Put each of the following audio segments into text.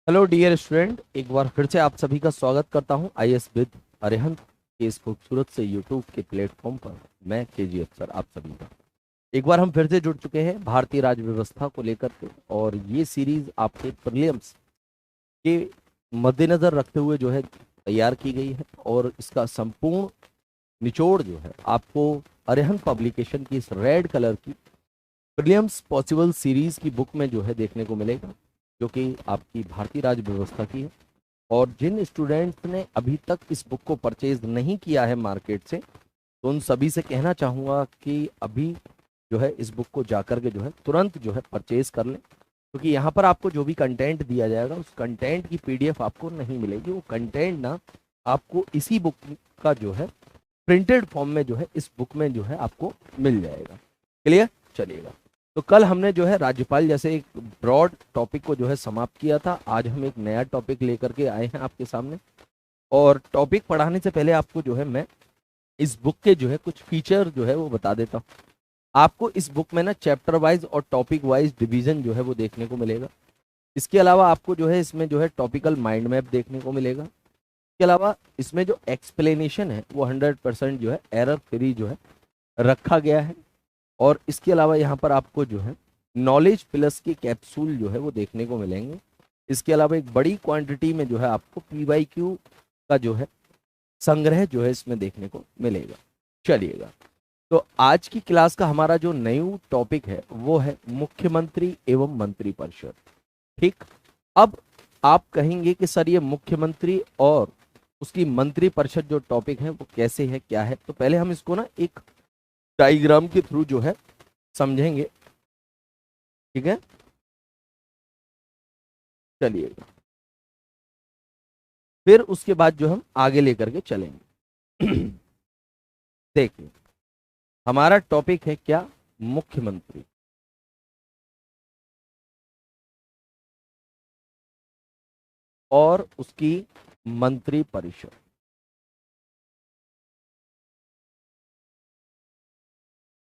Hello dear student, एक बार फिर से आप सभी का स्वागत करता हूं आईएएस विद अरिहंत के इस खूबसूरत से यूट्यूब के प्लेटफॉर्म पर। मैं केजीएफ सर आप सभी का एक बार हम फिर से जुड़ चुके हैं भारतीय राज्य व्यवस्था को लेकर के। और ये सीरीज आपके प्रीलिम्स के मद्देनजर रखते हुए जो है तैयार की गई है, और इसका संपूर्ण निचोड़ जो है आपको अरिहंत पब्लिकेशन की इस रेड कलर की प्रीलिम्स पॉसिबल सीरीज की बुक में जो है देखने को मिलेगा, जो कि आपकी भारतीय राज्य व्यवस्था की है। और जिन स्टूडेंट्स ने अभी तक इस बुक को परचेज नहीं किया है मार्केट से, तो उन सभी से कहना चाहूँगा कि अभी जो है इस बुक को जाकर के जो है तुरंत जो है परचेज कर लें, क्योंकि यहाँ पर आपको जो भी कंटेंट दिया जाएगा उस कंटेंट की पीडीएफ आपको नहीं मिलेगी। वो कंटेंट ना आपको इसी बुक का जो है प्रिंटेड फॉर्म में जो है इस बुक में जो है आपको मिल जाएगा। क्लियर? चलिएगा। तो कल हमने जो है राज्यपाल जैसे एक ब्रॉड टॉपिक को जो है समाप्त किया था। आज हम एक नया टॉपिक लेकर के आए हैं आपके सामने, और टॉपिक पढ़ाने से पहले आपको जो है मैं इस बुक के जो है कुछ फीचर जो है वो बता देता हूँ। आपको इस बुक में ना चैप्टर वाइज और टॉपिक वाइज डिवीजन जो है वो देखने को मिलेगा। इसके अलावा आपको जो है इसमें जो है टॉपिकल माइंड मैप देखने को मिलेगा। इसके अलावा इसमें जो एक्सप्लेनेशन है वो 100% जो है एरर फ्री जो है रखा गया है। और इसके अलावा यहाँ पर आपको जो है नॉलेज प्लस के कैप्सूल जो है वो देखने को मिलेंगे। इसके अलावा एक बड़ी क्वांटिटी में जो है आपको पीवाईक्यू का जो है संग्रह जो है इसमें देखने को मिलेगा। चलिएगा, तो आज की क्लास का हमारा जो नया टॉपिक है वो है मुख्यमंत्री एवं मंत्री परिषद। ठीक, अब आप कहेंगे कि सर ये मुख्यमंत्री और उसकी मंत्री परिषद जो टॉपिक है वो कैसे है, क्या है। तो पहले हम इसको ना एक डायग्राम के थ्रू जो है समझेंगे। ठीक है, चलिएगा, फिर उसके बाद जो हम आगे लेकर के चलेंगे। देखिए, हमारा टॉपिक है क्या? मुख्यमंत्री और उसकी मंत्री परिषद।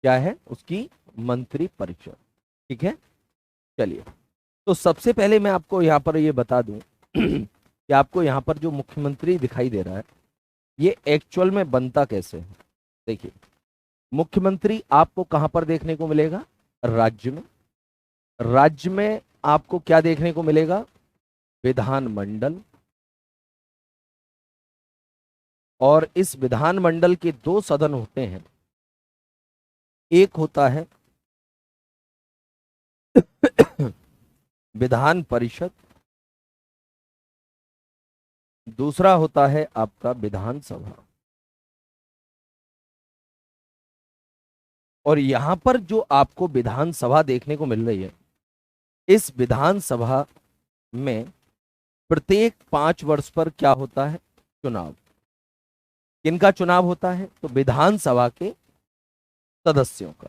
क्या है? उसकी मंत्री परिषद। ठीक है, चलिए। तो सबसे पहले मैं आपको यहाँ पर ये बता दूं कि आपको यहाँ पर जो मुख्यमंत्री दिखाई दे रहा है ये एक्चुअल में बनता कैसे है। देखिए, मुख्यमंत्री आपको कहां पर देखने को मिलेगा? राज्य में। राज्य में आपको क्या देखने को मिलेगा? विधानमंडल। और इस विधानमंडल के दो सदन होते हैं। एक होता है विधान परिषद, दूसरा होता है आपका विधानसभा। और यहां पर जो आपको विधानसभा देखने को मिल रही है, इस विधानसभा में प्रत्येक 5 वर्ष पर क्या होता है? चुनाव। किनका चुनाव होता है? तो विधानसभा के सदस्यों का।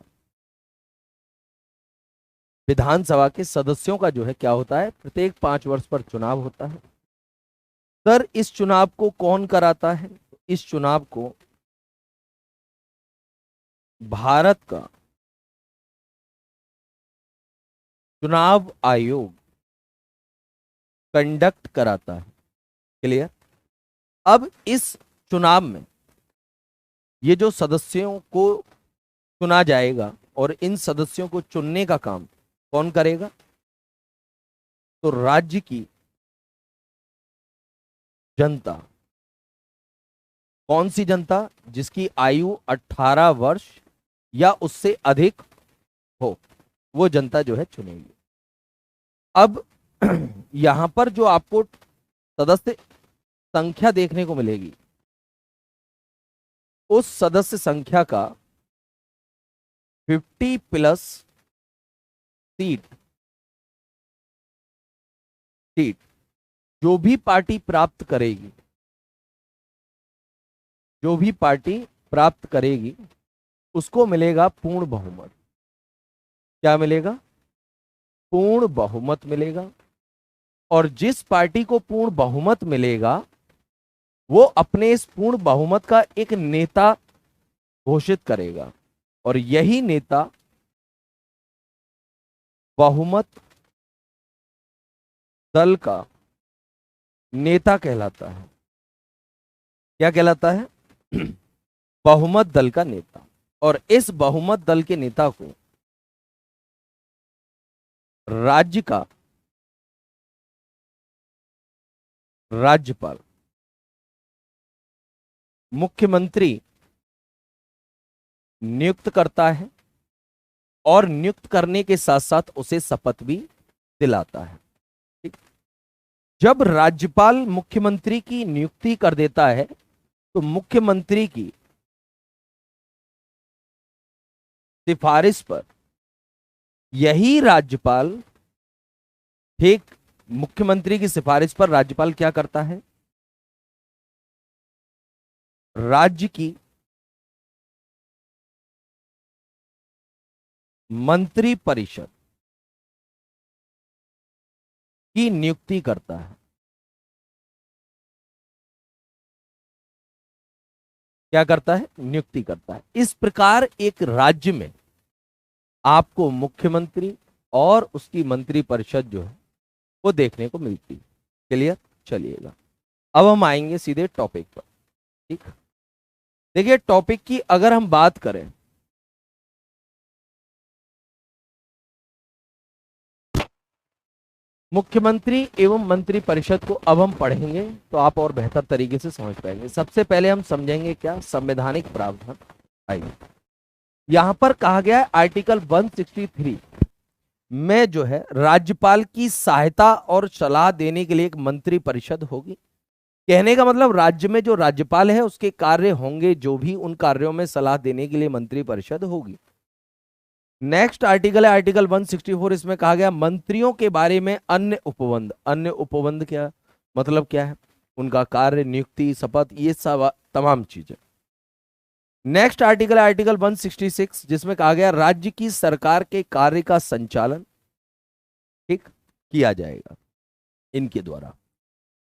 विधानसभा के सदस्यों का जो है क्या होता है? प्रत्येक 5 वर्ष पर चुनाव होता है। सर, इस चुनाव को कौन कराता है? इस चुनाव को भारत का चुनाव आयोग कंडक्ट कराता है। क्लियर? अब इस चुनाव में ये जो सदस्यों को चुना जाएगा, और इन सदस्यों को चुनने का काम कौन करेगा? तो राज्य की जनता। कौन सी जनता? जिसकी आयु 18 वर्ष या उससे अधिक हो, वो जनता जो है चुनेगी। अब यहां पर जो आपको सदस्य संख्या देखने को मिलेगी, उस सदस्य संख्या का 50+ सीट सीट जो भी पार्टी प्राप्त करेगी, जो भी पार्टी प्राप्त करेगी उसको मिलेगा पूर्ण बहुमत। क्या मिलेगा? पूर्ण बहुमत मिलेगा। और जिस पार्टी को पूर्ण बहुमत मिलेगा वो अपने इस पूर्ण बहुमत का एक नेता घोषित करेगा, और यही नेता बहुमत दल का नेता कहलाता है। क्या कहलाता है? बहुमत दल का नेता। और इस बहुमत दल के नेता को राज्य का राज्यपाल, मुख्यमंत्री नियुक्त करता है और नियुक्त करने के साथ साथ उसे शपथ भी दिलाता है। ठीक? जब राज्यपाल मुख्यमंत्री की नियुक्ति कर देता है तो मुख्यमंत्री की सिफारिश पर यही राज्यपाल, ठीक, मुख्यमंत्री की सिफारिश पर राज्यपाल क्या करता है? राज्य की मंत्री परिषद की नियुक्ति करता है। क्या करता है? नियुक्ति करता है। इस प्रकार एक राज्य में आपको मुख्यमंत्री और उसकी मंत्री परिषद जो है वो देखने को मिलती है। क्लियर? चलिएगा, अब हम आएंगे सीधे टॉपिक पर। ठीक, देखिए टॉपिक की अगर हम बात करें, मुख्यमंत्री एवं मंत्री परिषद को अब हम पढ़ेंगे तो आप और बेहतर तरीके से समझ पाएंगे। सबसे पहले हम समझेंगे क्या संवैधानिक प्रावधान। आइए, यहां पर कहा गया है आर्टिकल 163 में जो है राज्यपाल की सहायता और सलाह देने के लिए एक मंत्री परिषद होगी। कहने का मतलब राज्य में जो राज्यपाल है उसके कार्य होंगे, जो भी उन कार्यों में सलाह देने के लिए मंत्री परिषद होगी। नेक्स्ट आर्टिकल है आर्टिकल 164। इसमें कहा गया मंत्रियों के बारे में अन्य उपबंध। अन्य उपबंध क्या मतलब क्या है? उनका कार्य, नियुक्ति, शपथ, ये सब तमाम चीजें। नेक्स्ट आर्टिकल है आर्टिकल 166 जिसमें कहा गया राज्य की सरकार के कार्य का संचालन, ठीक, किया जाएगा इनके द्वारा।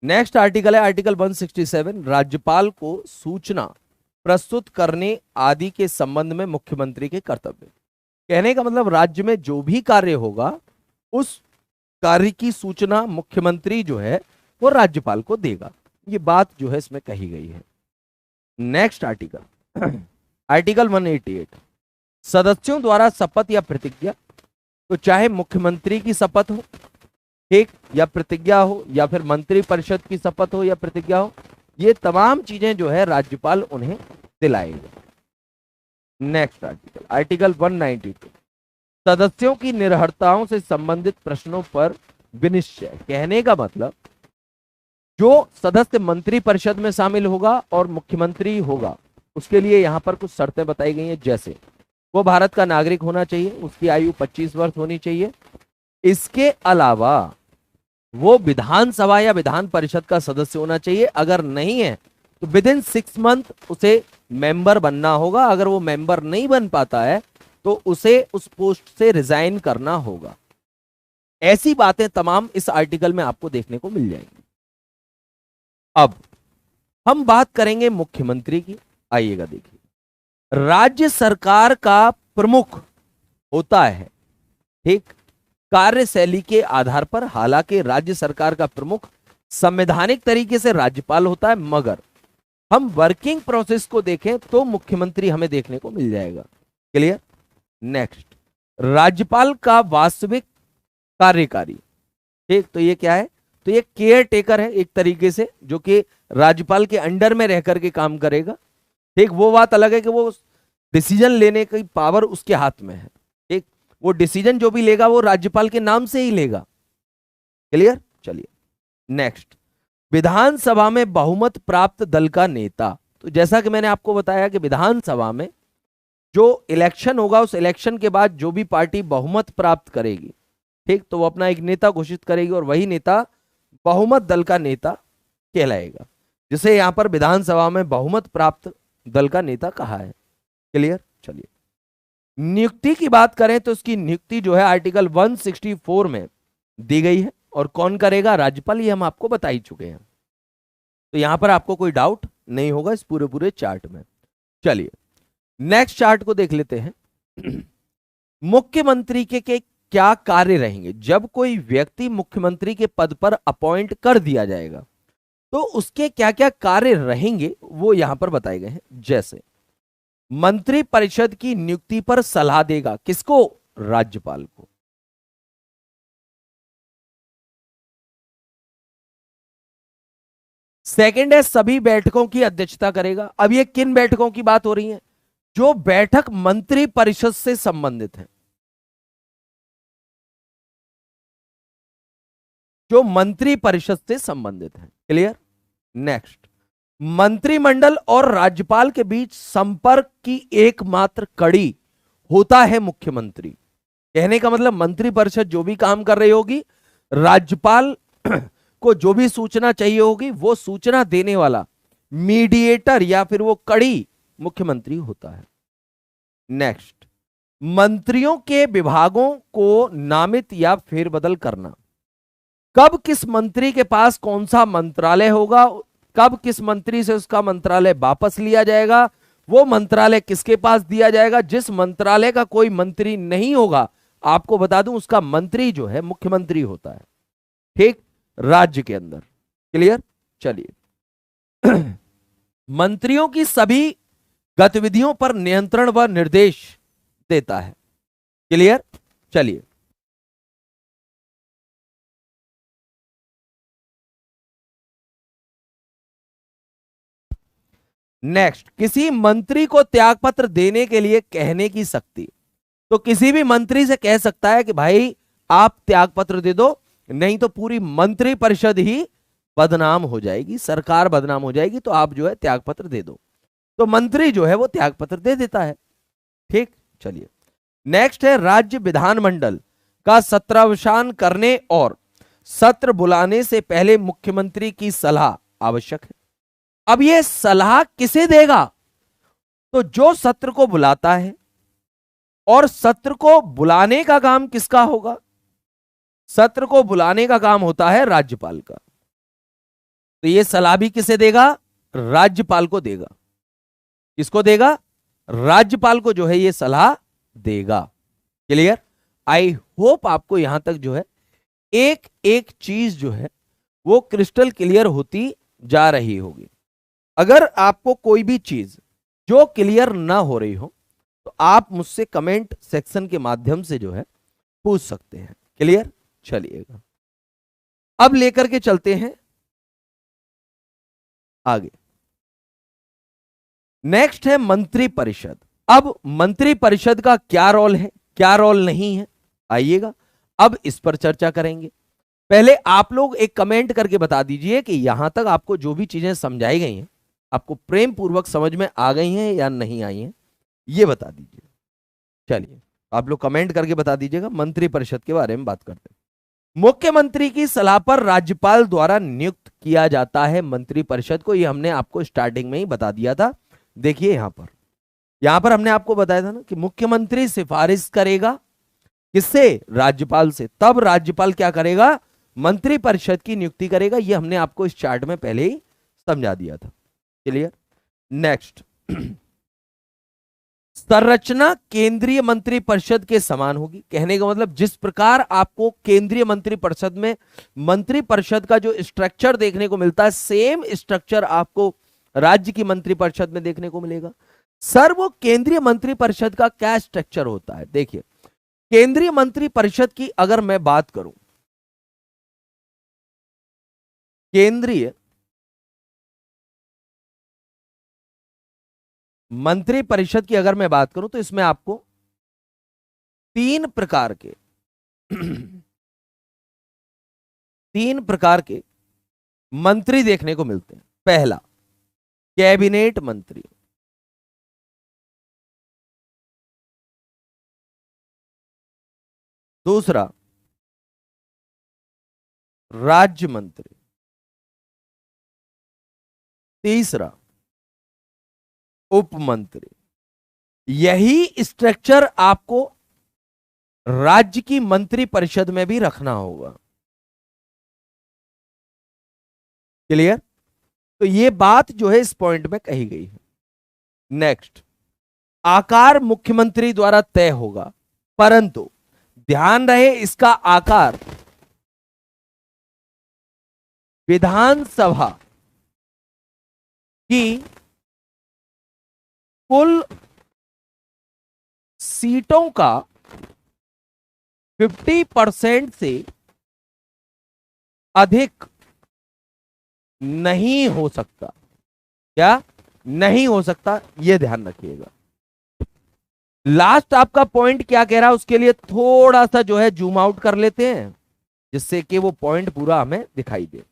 नेक्स्ट आर्टिकल है आर्टिकल 167 राज्यपाल को सूचना प्रस्तुत करने आदि के संबंध में मुख्यमंत्री के कर्तव्य। कहने का मतलब राज्य में जो भी कार्य होगा उस कार्य की सूचना मुख्यमंत्री जो है वो राज्यपाल को देगा। ये बात जो है इसमें कही गई है। नेक्स्ट आर्टिकल आर्टिकल 188 सदस्यों द्वारा शपथ या प्रतिज्ञा। तो चाहे मुख्यमंत्री की शपथ हो, ठीक, या प्रतिज्ञा हो, या फिर मंत्री परिषद की शपथ हो या प्रतिज्ञा हो, ये तमाम चीजें जो है राज्यपाल उन्हें दिलाएगा। नेक्स्ट आर्टिकल आर्टिकल 192 सदस्यों की निर्भरताओं से संबंधित प्रश्नों पर विनिश्चय। कहने का मतलब जो सदस्य मंत्री परिषद में शामिल होगा और मुख्यमंत्री होगा उसके लिए यहां पर कुछ शर्तें बताई गई हैं, जैसे वो भारत का नागरिक होना चाहिए, उसकी आयु 25 वर्ष होनी चाहिए, इसके अलावा वो विधानसभा या विधान परिषद का सदस्य होना चाहिए, अगर नहीं है तो विद इन 6 मंथ उसे मेंबर बनना होगा, अगर वो मेंबर नहीं बन पाता है तो उसे उस पोस्ट से रिजाइन करना होगा। ऐसी बातें तमाम इस आर्टिकल में आपको देखने को मिल जाएंगी। अब हम बात करेंगे मुख्यमंत्री की। आइएगा, देखिए राज्य सरकार का प्रमुख होता है, ठीक, कार्यशैली के आधार पर। हालांकि राज्य सरकार का प्रमुख संवैधानिक तरीके से राज्यपाल होता है, मगर हम वर्किंग प्रोसेस को देखें तो मुख्यमंत्री हमें देखने को मिल जाएगा। क्लियर? नेक्स्ट, राज्यपाल का वास्तविक कार्यकारी, ठीक, तो ये क्या है? तो ये केयर टेकर है एक तरीके से, जो कि राज्यपाल के अंडर में रह करके काम करेगा। ठीक, वो बात अलग है कि वो डिसीजन लेने की पावर उसके हाथ में है। ठीक, वो डिसीजन जो भी लेगा वो राज्यपाल के नाम से ही लेगा। क्लियर? चलिए नेक्स्ट, विधानसभा में बहुमत प्राप्त दल का नेता। तो जैसा कि मैंने आपको बताया कि विधानसभा में जो इलेक्शन होगा उस इलेक्शन के बाद जो भी पार्टी बहुमत प्राप्त करेगी, ठीक, तो वो अपना एक नेता घोषित करेगी और वही नेता बहुमत दल का नेता कहलाएगा, जिसे यहां पर विधानसभा में बहुमत प्राप्त दल का नेता कहा है। क्लियर? चलिए नियुक्ति की बात करें तो इसकी नियुक्ति जो है आर्टिकल 164 में दी गई है, और कौन करेगा? राज्यपाल। ये हम आपको बता ही चुके हैं, तो यहां पर आपको कोई डाउट नहीं होगा इस पूरे चार्ट में। चलिए नेक्स्ट चार्ट को देख लेते हैं। मुख्यमंत्री के क्या कार्य रहेंगे जब कोई व्यक्ति मुख्यमंत्री के पद पर अपॉइंट कर दिया जाएगा? तो उसके क्या क्या कार्य रहेंगे वो यहां पर बताए गए हैं। जैसे मंत्री परिषद की नियुक्ति पर सलाह देगा, किसको? राज्यपाल को। सेकंड है सभी बैठकों की अध्यक्षता करेगा। अब ये किन बैठकों की बात हो रही है? जो बैठक मंत्री परिषद से संबंधित है, जो मंत्री परिषद से संबंधित है। क्लियर? नेक्स्ट, मंत्रिमंडल और राज्यपाल के बीच संपर्क की एकमात्र कड़ी होता है मुख्यमंत्री। कहने का मतलब मंत्री परिषद जो भी काम कर रही होगी, राज्यपाल को जो भी सूचना चाहिए होगी, वो सूचना देने वाला मीडिएटर या फिर वो कड़ी मुख्यमंत्री होता है। नेक्स्ट, मंत्रियों के विभागों को नामित या फेरबदल करना। कब किस मंत्री के पास कौन सा मंत्रालय होगा, कब किस मंत्री से उसका मंत्रालय वापस लिया जाएगा, वो मंत्रालय किसके पास दिया जाएगा। जिस मंत्रालय का कोई मंत्री नहीं होगा, आपको बता दूं उसका मंत्री जो है मुख्यमंत्री होता है, ठीक, राज्य के अंदर। क्लियर? चलिए मंत्रियों की सभी गतिविधियों पर नियंत्रण व निर्देश देता है। क्लियर? चलिए नेक्स्ट, किसी मंत्री को त्यागपत्र देने के लिए कहने की शक्ति। तो किसी भी मंत्री से कह सकता है कि भाई आप त्यागपत्र दे दो, नहीं तो पूरी मंत्री परिषद ही बदनाम हो जाएगी, सरकार बदनाम हो जाएगी, तो आप जो है त्यागपत्र दे दो। तो मंत्री जो है वो त्यागपत्र दे देता है। ठीक, चलिए नेक्स्ट है राज्य विधानमंडल का सत्रावसान करने और सत्र बुलाने से पहले मुख्यमंत्री की सलाह आवश्यक है। अब यह सलाह किसे देगा? तो जो सत्र को बुलाता है, और सत्र को बुलाने का काम किसका होगा? सत्र को बुलाने का काम होता है राज्यपाल का। तो यह सलाह भी किसे देगा? राज्यपाल को देगा। किसको देगा? राज्यपाल को जो है यह सलाह देगा। क्लियर? आई होप आपको यहां तक जो है एक एक चीज जो है वो क्रिस्टल क्लियर होती जा रही होगी। अगर आपको कोई भी चीज जो क्लियर ना हो रही हो तो आप मुझसे कमेंट सेक्शन के माध्यम से जो है पूछ सकते हैं। क्लियर? चलिएगा अब लेकर के चलते हैं आगे। नेक्स्ट है मंत्री परिषद। अब मंत्री परिषद का क्या रोल है, क्या रोल नहीं है, आइएगा अब इस पर चर्चा करेंगे। पहले आप लोग एक कमेंट करके बता दीजिए कि यहां तक आपको जो भी चीजें समझाई गई हैं आपको प्रेम पूर्वक समझ में आ गई हैं या नहीं आई हैं, ये बता दीजिए। चलिए आप लोग कमेंट करके बता दीजिएगा। मंत्री परिषद के बारे में बात करते हैं। मुख्यमंत्री की सलाह पर राज्यपाल द्वारा नियुक्त किया जाता है मंत्री परिषद को। ये हमने आपको स्टार्टिंग में ही बता दिया था। देखिए यहां पर हमने आपको बताया था ना कि मुख्यमंत्री सिफारिश करेगा किससे? राज्यपाल से। तब राज्यपाल क्या करेगा? मंत्री परिषद की नियुक्ति करेगा। ये हमने आपको इस चार्ट में पहले ही समझा दिया था। क्लियर? नेक्स्ट, संरचना केंद्रीय मंत्री परिषद के समान होगी। कहने का मतलब जिस प्रकार आपको केंद्रीय मंत्री परिषद में मंत्री परिषद का जो स्ट्रक्चर देखने को मिलता है, सेम स्ट्रक्चर आपको राज्य की मंत्री परिषद में देखने को मिलेगा। सर वो केंद्रीय मंत्री परिषद का क्या स्ट्रक्चर होता है? देखिए केंद्रीय मंत्री परिषद की अगर मैं बात करूं, केंद्रीय मंत्री परिषद की अगर मैं बात करूं तो इसमें आपको तीन प्रकार के मंत्री देखने को मिलते हैं। पहला कैबिनेट मंत्री, दूसरा राज्य मंत्री, तीसरा उप मंत्री। यही स्ट्रक्चर आपको राज्य की मंत्री परिषद में भी रखना होगा। क्लियर? तो ये बात जो है इस पॉइंट में कही गई है। नेक्स्ट, आकार मुख्यमंत्री द्वारा तय होगा, परंतु ध्यान रहे इसका आकार विधानसभा कि कुल सीटों का 50% से अधिक नहीं हो सकता। क्या नहीं हो सकता, यह ध्यान रखिएगा। लास्ट आपका पॉइंट क्या कह रहा है उसके लिए थोड़ा सा जो है जूम आउट कर लेते हैं, जिससे कि वो पॉइंट पूरा हमें दिखाई दे।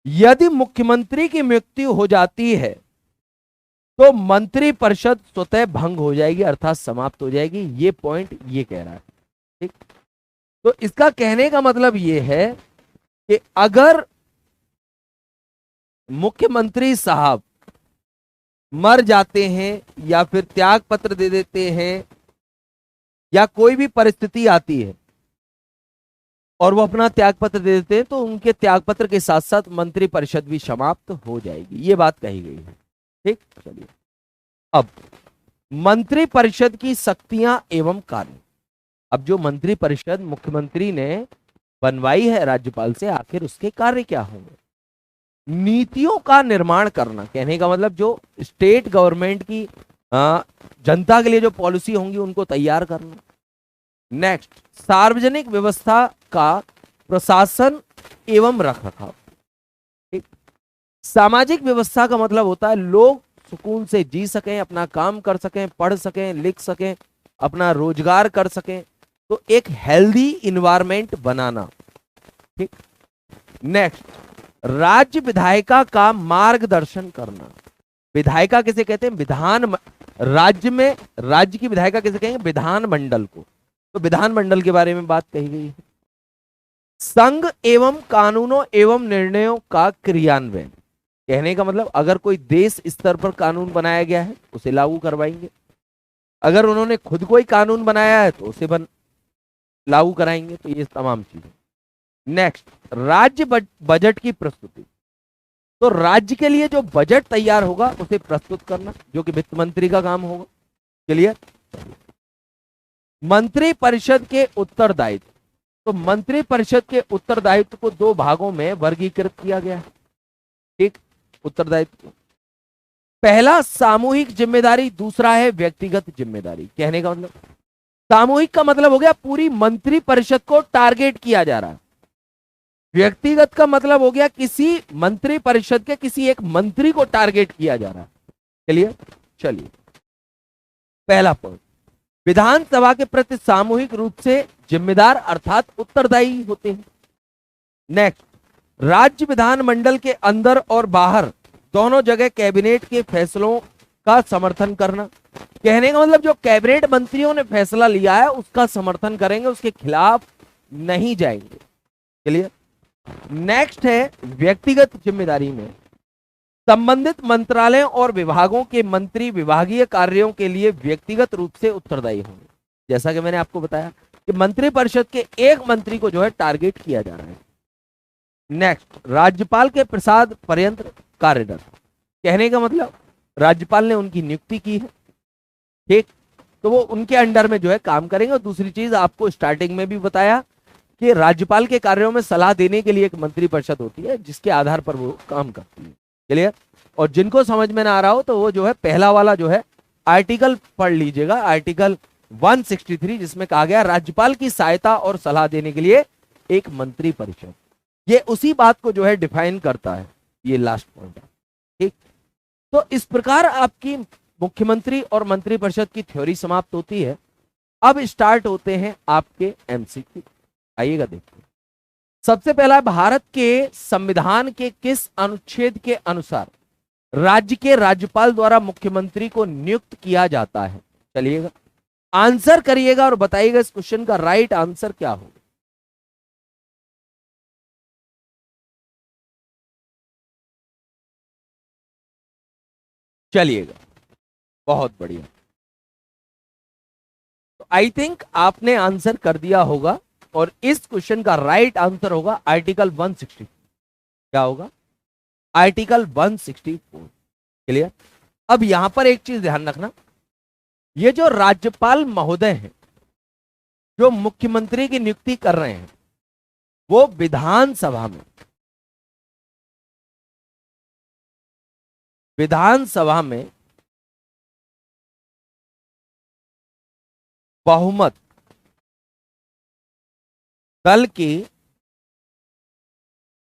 यदि मुख्यमंत्री की मृत्यु हो जाती है तो मंत्री परिषद स्वतः भंग हो जाएगी, अर्थात समाप्त हो जाएगी। ये पॉइंट ये कह रहा है। ठीक, तो इसका कहने का मतलब ये है कि अगर मुख्यमंत्री साहब मर जाते हैं या फिर त्याग पत्र दे देते हैं या कोई भी परिस्थिति आती है और वो अपना त्याग पत्र दे देते हैं, तो उनके त्याग पत्र के साथ साथ मंत्री परिषद भी समाप्त हो जाएगी। ये बात कही गई है। ठीक, चलिए अब मंत्री परिषद की शक्तियां एवं कार्य। अब जो मंत्री परिषद मुख्यमंत्री ने बनवाई है राज्यपाल से, आखिर उसके कार्य क्या होंगे? नीतियों का निर्माण करना, कहने का मतलब जो स्टेट गवर्नमेंट की जनता के लिए जो पॉलिसी होंगी उनको तैयार करना। नेक्स्ट, सार्वजनिक व्यवस्था का प्रशासन एवं रखरखाव। ठीक, सामाजिक व्यवस्था का मतलब होता है लोग सुकून से जी सकें, अपना काम कर सकें, पढ़ सकें, लिख सकें, अपना रोजगार कर सकें, तो एक हेल्दी इन्वायरमेंट बनाना। ठीक, नेक्स्ट, राज्य विधायिका का मार्गदर्शन करना। विधायिका किसे कहते हैं? विधान राज्य में राज्य की विधायिका किसे कहेंगे? विधान मंडल को। तो विधान मंडल के बारे में बात कही गई है। संघ एवं कानूनों एवं निर्णयों का क्रियान्वयन, कहने का मतलब अगर कोई देश स्तर पर कानून बनाया गया है उसे लागू करवाएंगे, अगर उन्होंने खुद कोई कानून बनाया है तो उसे लागू कराएंगे। तो ये तमाम चीजें। नेक्स्ट, राज्य बजट की प्रस्तुति। तो राज्य के लिए जो बजट तैयार होगा उसे प्रस्तुत करना, जो कि वित्त मंत्री का काम होगा। क्लियर? मंत्री परिषद के उत्तरदायित्व। तो मंत्री परिषद के उत्तरदायित्व को दो भागों में वर्गीकृत किया गया है। एक उत्तरदायित्व, पहला सामूहिक जिम्मेदारी, दूसरा है व्यक्तिगत जिम्मेदारी। कहने का मतलब सामूहिक का मतलब हो गया पूरी मंत्री परिषद को टारगेट किया जा रहा है। व्यक्तिगत का मतलब हो गया किसी मंत्री परिषद के किसी एक मंत्री को टारगेट किया जा रहा है। चलिए चलिए, पहला पॉइंट, विधानसभा के प्रति सामूहिक रूप से जिम्मेदार अर्थात उत्तरदायी होते हैं। नेक्स्ट, राज्य विधानमंडल के अंदर और बाहर दोनों जगह कैबिनेट के फैसलों का समर्थन करना। कहने का मतलब जो कैबिनेट मंत्रियों ने फैसला लिया है उसका समर्थन करेंगे, उसके खिलाफ नहीं जाएंगे। चलिए, नेक्स्ट है व्यक्तिगत जिम्मेदारी में संबंधित मंत्रालयों और विभागों के मंत्री विभागीय कार्यों के लिए व्यक्तिगत रूप से उत्तरदायी होंगे। जैसा कि मैंने आपको बताया कि मंत्री परिषद के एक मंत्री को जो है टारगेट किया जा रहा है। नेक्स्ट, राज्यपाल के प्रसाद पर्यंत कार्यरत। कहने का मतलब राज्यपाल ने उनकी नियुक्ति की है, ठीक, तो वो उनके अंडर में जो है काम करेंगे। और दूसरी चीज आपको स्टार्टिंग में भी बताया कि राज्यपाल के कार्यों में सलाह देने के लिए एक मंत्री परिषद होती है जिसके आधार पर वो काम करती है। क्लियर? और जिनको समझ में ना आ रहा हो तो वो जो है पहला वाला जो है आर्टिकल पढ़ लीजिएगा, आर्टिकल 163, जिसमें कहा गया राज्यपाल की सहायता और सलाह देने के लिए एक मंत्री परिषद। ये उसी बात को जो है डिफाइन करता है। ये लास्ट पॉइंट है। ठीक, तो इस प्रकार आपकी मुख्यमंत्री और मंत्री परिषद की थ्योरी समाप्त होती है। अब स्टार्ट होते हैं आपके एमसीक्यू। आइएगा देखते हैं। सबसे पहला, भारत के संविधान के किस अनुच्छेद के अनुसार राज्य के राज्यपाल द्वारा मुख्यमंत्री को नियुक्त किया जाता है? चलिएगा, आंसर करिएगा और बताइएगा इस क्वेश्चन का राइट आंसर क्या होगा। चलिएगा, बहुत बढ़िया। तो आई थिंक आपने आंसर कर दिया होगा और इस क्वेश्चन का राइट आंसर होगा आर्टिकल 164। क्या होगा? आर्टिकल 164। क्लियर? अब यहां पर एक चीज ध्यान रखना, ये जो राज्यपाल महोदय हैं जो मुख्यमंत्री की नियुक्ति कर रहे हैं वो विधानसभा में विधानसभा में बहुमत दल के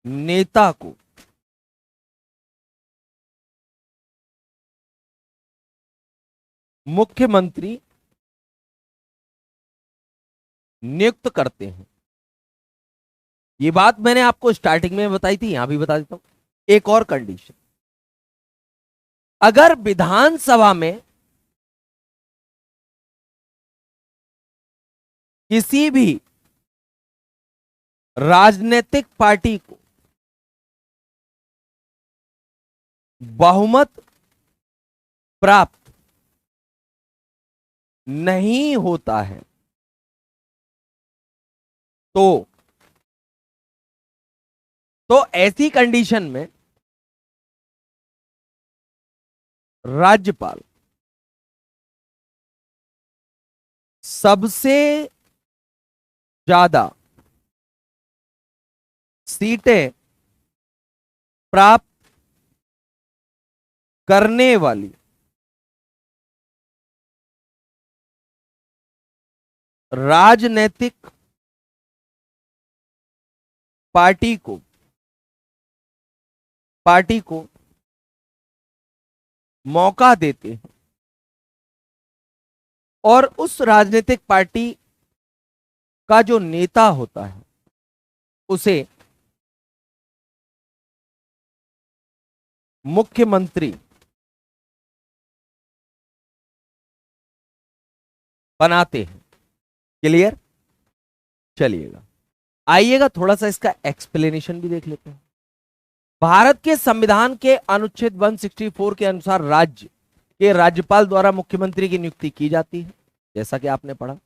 नेता को मुख्यमंत्री नियुक्त करते हैं। ये बात मैंने आपको स्टार्टिंग में बताई थी, यहां भी बता देता हूं। एक और कंडीशन, अगर विधानसभा में किसी भी राजनीतिक पार्टी को बहुमत प्राप्त नहीं होता है तो ऐसी कंडीशन में राज्यपाल सबसे ज्यादा सीटें प्राप्त करने वाली राजनीतिक पार्टी को मौका देते हैं और उस राजनीतिक पार्टी का जो नेता होता है उसे मुख्यमंत्री बनाते हैं। क्लियर? चलिएगा, आइएगा थोड़ा सा इसका एक्सप्लेनेशन भी देख लेते हैं। भारत के संविधान के अनुच्छेद 164 के अनुसार राज्य के राज्यपाल द्वारा मुख्यमंत्री की नियुक्ति की जाती है, जैसा कि आपने पढ़ा।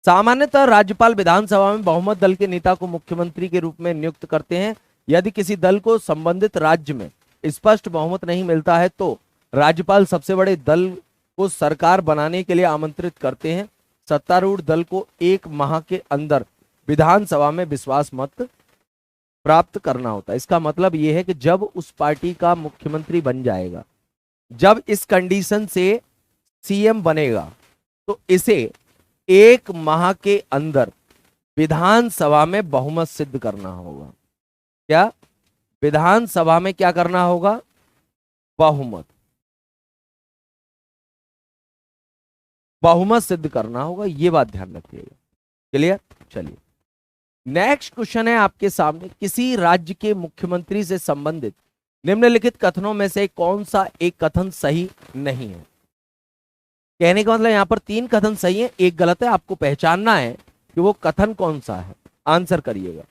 सामान्यतः राज्यपाल विधानसभा में बहुमत दल के नेता को मुख्यमंत्री के रूप में नियुक्त करते हैं। यदि किसी दल को संबंधित राज्य में स्पष्ट बहुमत नहीं मिलता है तो राज्यपाल सबसे बड़े दल को सरकार बनाने के लिए आमंत्रित करते हैं। सत्तारूढ़ दल को 1 माह के अंदर विधानसभा में विश्वास मत प्राप्त करना होता है। इसका मतलब यह है कि जब उस पार्टी का मुख्यमंत्री बन जाएगा, जब इस कंडीशन से सीएम बनेगा, तो इसे 1 माह के अंदर विधानसभा में बहुमत सिद्ध करना होगा। क्या विधानसभा में क्या करना होगा? बहुमत सिद्ध करना होगा, यह बात ध्यान रखिएगा। क्लियर? चलिए नेक्स्ट क्वेश्चन है आपके सामने। किसी राज्य के मुख्यमंत्री से संबंधित निम्नलिखित कथनों में से कौन सा एक कथन सही नहीं है? कहने का मतलब यहां पर 3 कथन सही है, एक गलत है। आपको पहचानना है कि वो कथन कौन सा है, आंसर करिएगा।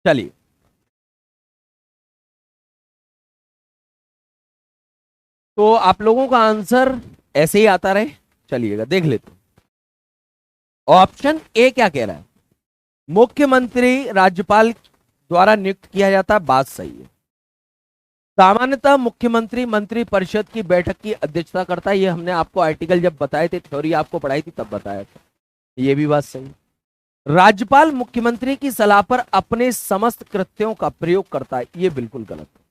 चलिए तो आप लोगों का आंसर ऐसे ही आता रहे। चलिएगा देख लेते हैं। ऑप्शन ए क्या कह रहा है? मुख्यमंत्री राज्यपाल द्वारा नियुक्त किया जाता है, बात सही है। सामान्यतः मुख्यमंत्री मंत्री परिषद की बैठक की अध्यक्षता करता है, ये हमने आपको आर्टिकल जब बताए थे, थ्योरी आपको पढ़ाई थी तब बताया था, ये भी बात सही। राज्यपाल मुख्यमंत्री की सलाह पर अपने समस्त कृत्यों का प्रयोग करता है, ये बिल्कुल गलत है।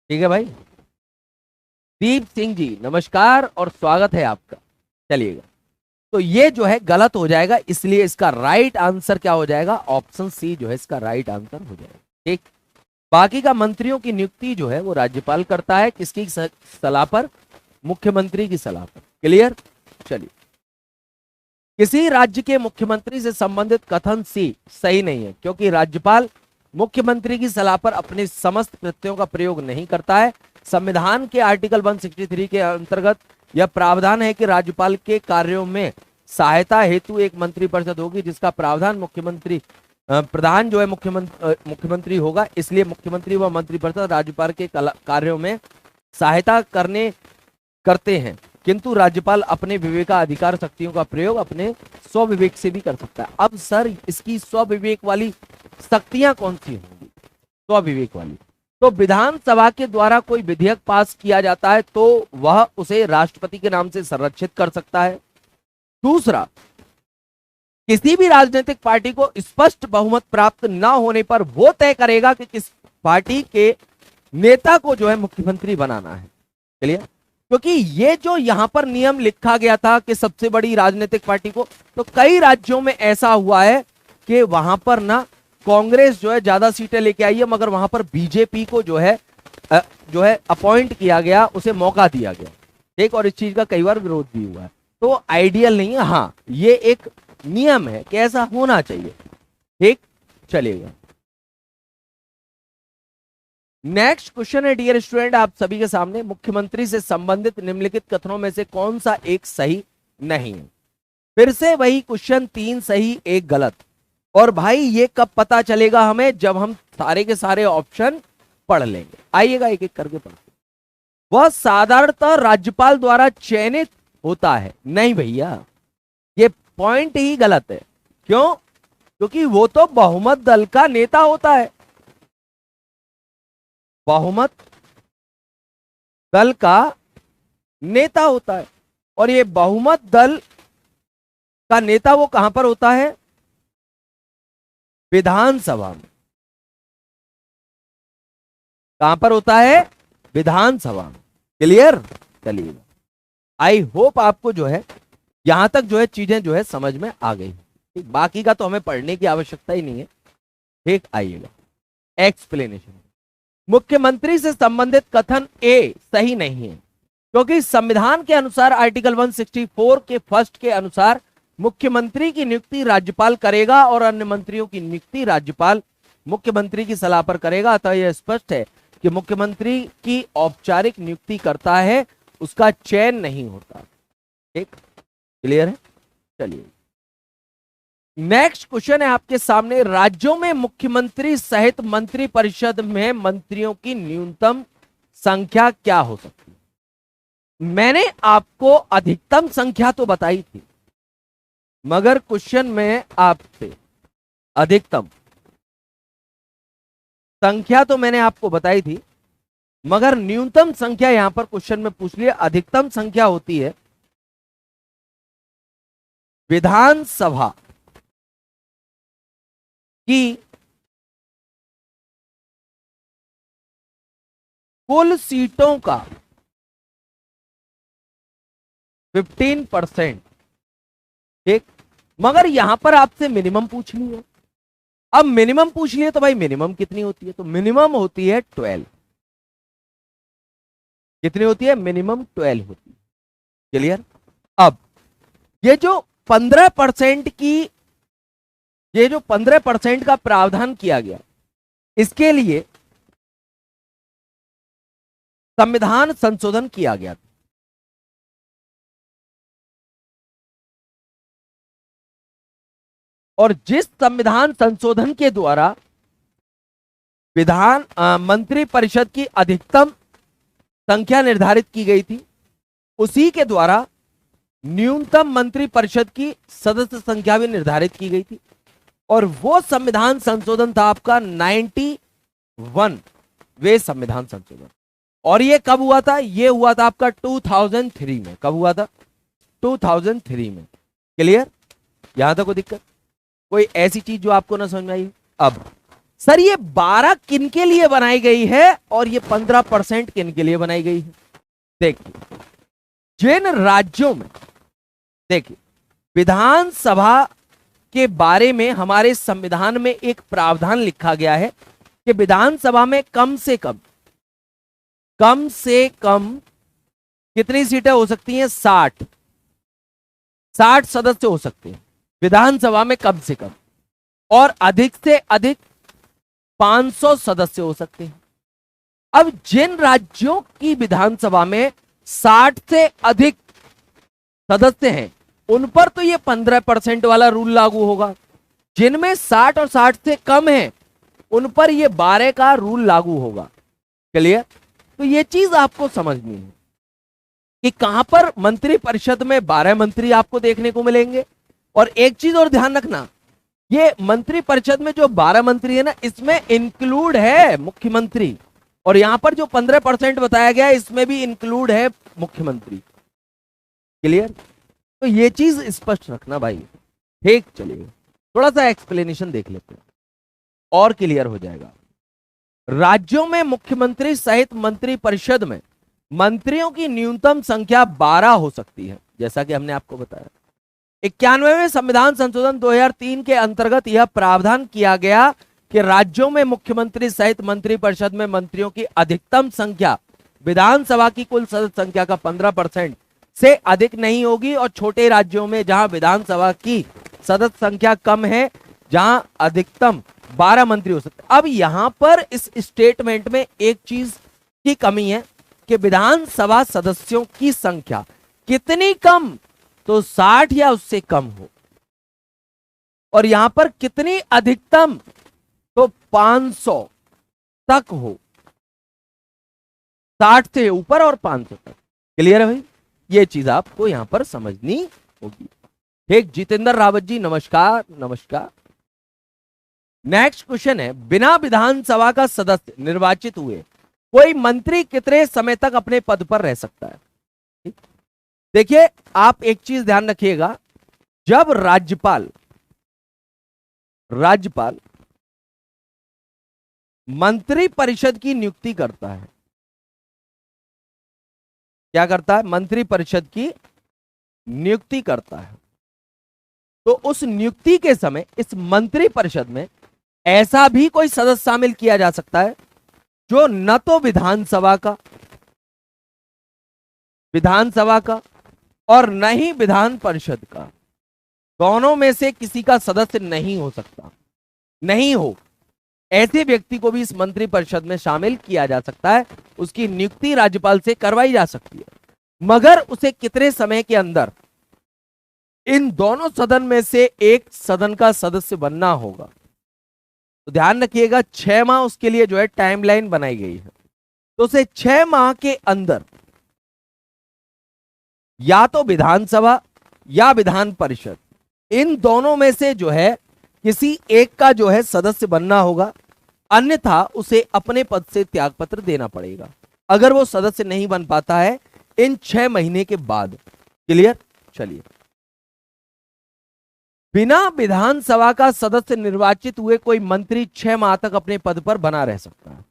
ठीक है भाई। दीप सिंह जी नमस्कार और स्वागत है आपका। चलिएगा तो ये जो है गलत हो जाएगा, इसलिए इसका राइट आंसर क्या हो जाएगा? ऑप्शन सी जो है इसका राइट आंसर हो जाएगा। ठीक, बाकी का मंत्रियों की नियुक्ति जो है वो राज्यपाल करता है, किसकी सलाह पर? मुख्यमंत्री की सलाह पर। क्लियर? चलिए किसी राज्य के मुख्यमंत्री से संबंधित कथन सी सही नहीं है, क्योंकि राज्यपाल मुख्यमंत्री की सलाह पर अपने समस्त कृत्यों का प्रयोग नहीं करता है। संविधान के आर्टिकल 163 के अंतर्गत यह प्रावधान है कि राज्यपाल के कार्यों में सहायता हेतु एक मंत्रिपरिषद होगी, जिसका प्रावधान मुख्यमंत्री प्रधान जो है मुख्यमंत्री होगा। इसलिए मुख्यमंत्री व मंत्रिपरिषद राज्यपाल के कार्यों में सहायता करते हैं, किंतु राज्यपाल अपने विवेकाधिकार शक्तियों का प्रयोग अपने स्वविवेक से भी कर सकता है। अब सर इसकी स्वविवेक वाली शक्तियां कौन सी होंगी? स्वविवेक वाली तो विधानसभा के द्वारा कोई विधेयक पास किया जाता है तो वह उसे राष्ट्रपति के नाम से संरक्षित कर सकता है। दूसरा, किसी भी राजनीतिक पार्टी को स्पष्ट बहुमत प्राप्त न होने पर वो तय करेगा कि किस पार्टी के नेता को जो है मुख्यमंत्री बनाना है। क्लियर? क्योंकि ये जो यहां पर नियम लिखा गया था कि सबसे बड़ी राजनीतिक पार्टी को, तो कई राज्यों में ऐसा हुआ है कि वहां पर ना कांग्रेस जो है ज्यादा सीटें लेके आई है, मगर वहां पर बीजेपी को जो है अपॉइंट किया गया, उसे मौका दिया गया। ठीक, और इस चीज का कई बार विरोध भी हुआ है। तो आइडियल नहीं है। हाँ, ये एक नियम है कि ऐसा होना चाहिए। ठीक, चलिएगा। नेक्स्ट क्वेश्चन है डियर स्टूडेंट आप सभी के सामने, मुख्यमंत्री से संबंधित निम्नलिखित कथनों में से कौन सा एक सही नहीं है। फिर से वही क्वेश्चन, 3 सही 1 गलत। और भाई ये कब पता चलेगा हमें? जब हम सारे के सारे ऑप्शन पढ़ लेंगे। आइएगा एक एक करके पढ़ते। वह साधारणतः राज्यपाल द्वारा चयनित होता है। नहीं भैया, ये पॉइंट ही गलत है। क्यों? क्योंकि वो तो बहुमत दल का नेता होता है। बहुमत दल का नेता होता है, और ये बहुमत दल का नेता वो कहां पर होता है? विधानसभा में। कहां पर होता है? विधानसभा में। क्लियर? चलिए, आई होप आपको जो है यहां तक जो है चीजें जो है समझ में आ गई। ठीक, बाकी का तो हमें पढ़ने की आवश्यकता ही नहीं है। ठीक, आइएगा एक्सप्लेनेशन। मुख्यमंत्री से संबंधित कथन ए सही नहीं है, क्योंकि संविधान के अनुसार आर्टिकल 164 के फर्स्ट के अनुसार मुख्यमंत्री की नियुक्ति राज्यपाल करेगा और अन्य मंत्रियों की नियुक्ति राज्यपाल मुख्यमंत्री की सलाह पर करेगा। अतः यह स्पष्ट है कि मुख्यमंत्री की औपचारिक नियुक्ति करता है, उसका चयन नहीं होता। ठीक, क्लियर है? चलिए, नेक्स्ट क्वेश्चन है आपके सामने, राज्यों में मुख्यमंत्री सहित मंत्री परिषद में मंत्रियों की न्यूनतम संख्या क्या हो सकती है? मैंने आपको अधिकतम संख्या तो बताई थी, मगर क्वेश्चन में आपसे अधिकतम संख्या तो मैंने आपको बताई थी, मगर न्यूनतम संख्या यहां पर क्वेश्चन में पूछ लिया। अधिकतम संख्या होती है विधानसभा की कुल सीटों का 15%। ठीक, मगर यहां पर आपसे मिनिमम पूछ ली है। अब मिनिमम पूछ लिए तो भाई मिनिमम कितनी होती है? तो मिनिमम होती है 12। कितनी होती है? मिनिमम 12 होती है। क्लियर? अब ये जो 15% का प्रावधान किया गया, इसके लिए संविधान संशोधन किया गया था। और जिस संविधान संशोधन के द्वारा मंत्री परिषद की अधिकतम संख्या निर्धारित की गई थी, उसी के द्वारा न्यूनतम मंत्री परिषद की सदस्य संख्या भी निर्धारित की गई थी। और वो संविधान संशोधन था आपका 91वें संविधान संशोधन। और ये कब हुआ था? ये हुआ था आपका 2003 में। कब हुआ था? 2003 में। क्लियर? यहां तक कोई दिक्कत? कोई ऐसी चीज जो आपको ना समझ में आई? अब सर ये 12 किन के लिए बनाई गई है और ये 15% किन के लिए बनाई गई है? देखिए, जिन राज्यों में, देखिए, विधानसभा के बारे में हमारे संविधान में एक प्रावधान लिखा गया है कि विधानसभा में कम से कम कितनी सीटें हो सकती हैं? 60 सदस्य हो सकते हैं विधानसभा में कम से कम, और अधिक से अधिक 500 सदस्य हो सकते हैं। अब जिन राज्यों की विधानसभा में 60 से अधिक सदस्य हैं, उन पर तो ये 15% वाला रूल लागू होगा। जिनमें 60 और 60 से कम है, उन पर ये 12 का रूल लागू होगा। क्लियर? तो ये चीज आपको समझनी है कि कहां पर मंत्री परिषद में 12 मंत्री आपको देखने को मिलेंगे। और एक चीज और ध्यान रखना, ये मंत्री परिषद में जो 12 मंत्री है ना, इसमें इंक्लूड है मुख्यमंत्री। और यहां पर जो 15% बताया गया इसमें भी इंक्लूड है मुख्यमंत्री। क्लियर? तो ये चीज स्पष्ट रखना भाई। ठीक, चलिए थोड़ा सा एक्सप्लेनेशन देख लेते हैं और क्लियर हो जाएगा। राज्यों में मुख्यमंत्री सहित मंत्री परिषद में मंत्रियों की न्यूनतम संख्या 12 हो सकती है, जैसा कि हमने आपको बताया। 91वें संविधान संशोधन 2003 के अंतर्गत यह प्रावधान किया गया कि राज्यों में मुख्यमंत्री सहित मंत्री परिषद में मंत्रियों की अधिकतम संख्या विधानसभा की कुल सदस्य संख्या का 15% से अधिक नहीं होगी, और छोटे राज्यों में जहां विधानसभा की सदस्य संख्या कम है, जहां अधिकतम 12 मंत्री हो सकते। अब यहां पर इस स्टेटमेंट में एक चीज की कमी है कि विधानसभा सदस्यों की संख्या कितनी कम, तो 60 या उससे कम हो, और यहां पर कितनी अधिकतम, तो 500 तक हो, 60 से ऊपर और 500 तक। क्लियर है भाई? ये चीज आपको यहां पर समझनी होगी। ठीक, जितेंद्र रावत जी नमस्कार। नमस्कार। नेक्स्ट क्वेश्चन है, बिना विधानसभा का सदस्य निर्वाचित हुए कोई मंत्री कितने समय तक अपने पद पर रह सकता है? ठीक? देखिए, आप एक चीज ध्यान रखिएगा, जब राज्यपाल मंत्री परिषद की नियुक्ति करता है, क्या करता है? मंत्री परिषद की नियुक्ति करता है, तो उस नियुक्ति के समय इस मंत्री परिषद में ऐसा भी कोई सदस्य शामिल किया जा सकता है जो न तो विधानसभा का और न ही विधान परिषद का, दोनों में से किसी का सदस्य नहीं हो सकता, नहीं हो। ऐसे व्यक्ति को भी इस मंत्री परिषद में शामिल किया जा सकता है, उसकी नियुक्ति राज्यपाल से करवाई जा सकती है, मगर उसे कितने समय के अंदर इन दोनों सदन में से एक सदन का सदस्य बनना होगा। तो ध्यान रखिएगा, 6 माह उसके लिए जो है टाइमलाइन बनाई गई है, तो उसे 6 माह के अंदर या तो विधानसभा या विधान परिषद, इन दोनों में से जो है किसी एक का जो है सदस्य बनना होगा, अन्यथा उसे अपने पद से त्यागपत्र देना पड़ेगा अगर वो सदस्य नहीं बन पाता है इन 6 महीने के बाद। क्लियर? चलिए, बिना विधानसभा का सदस्य निर्वाचित हुए कोई मंत्री 6 माह तक अपने पद पर बना रह सकता है।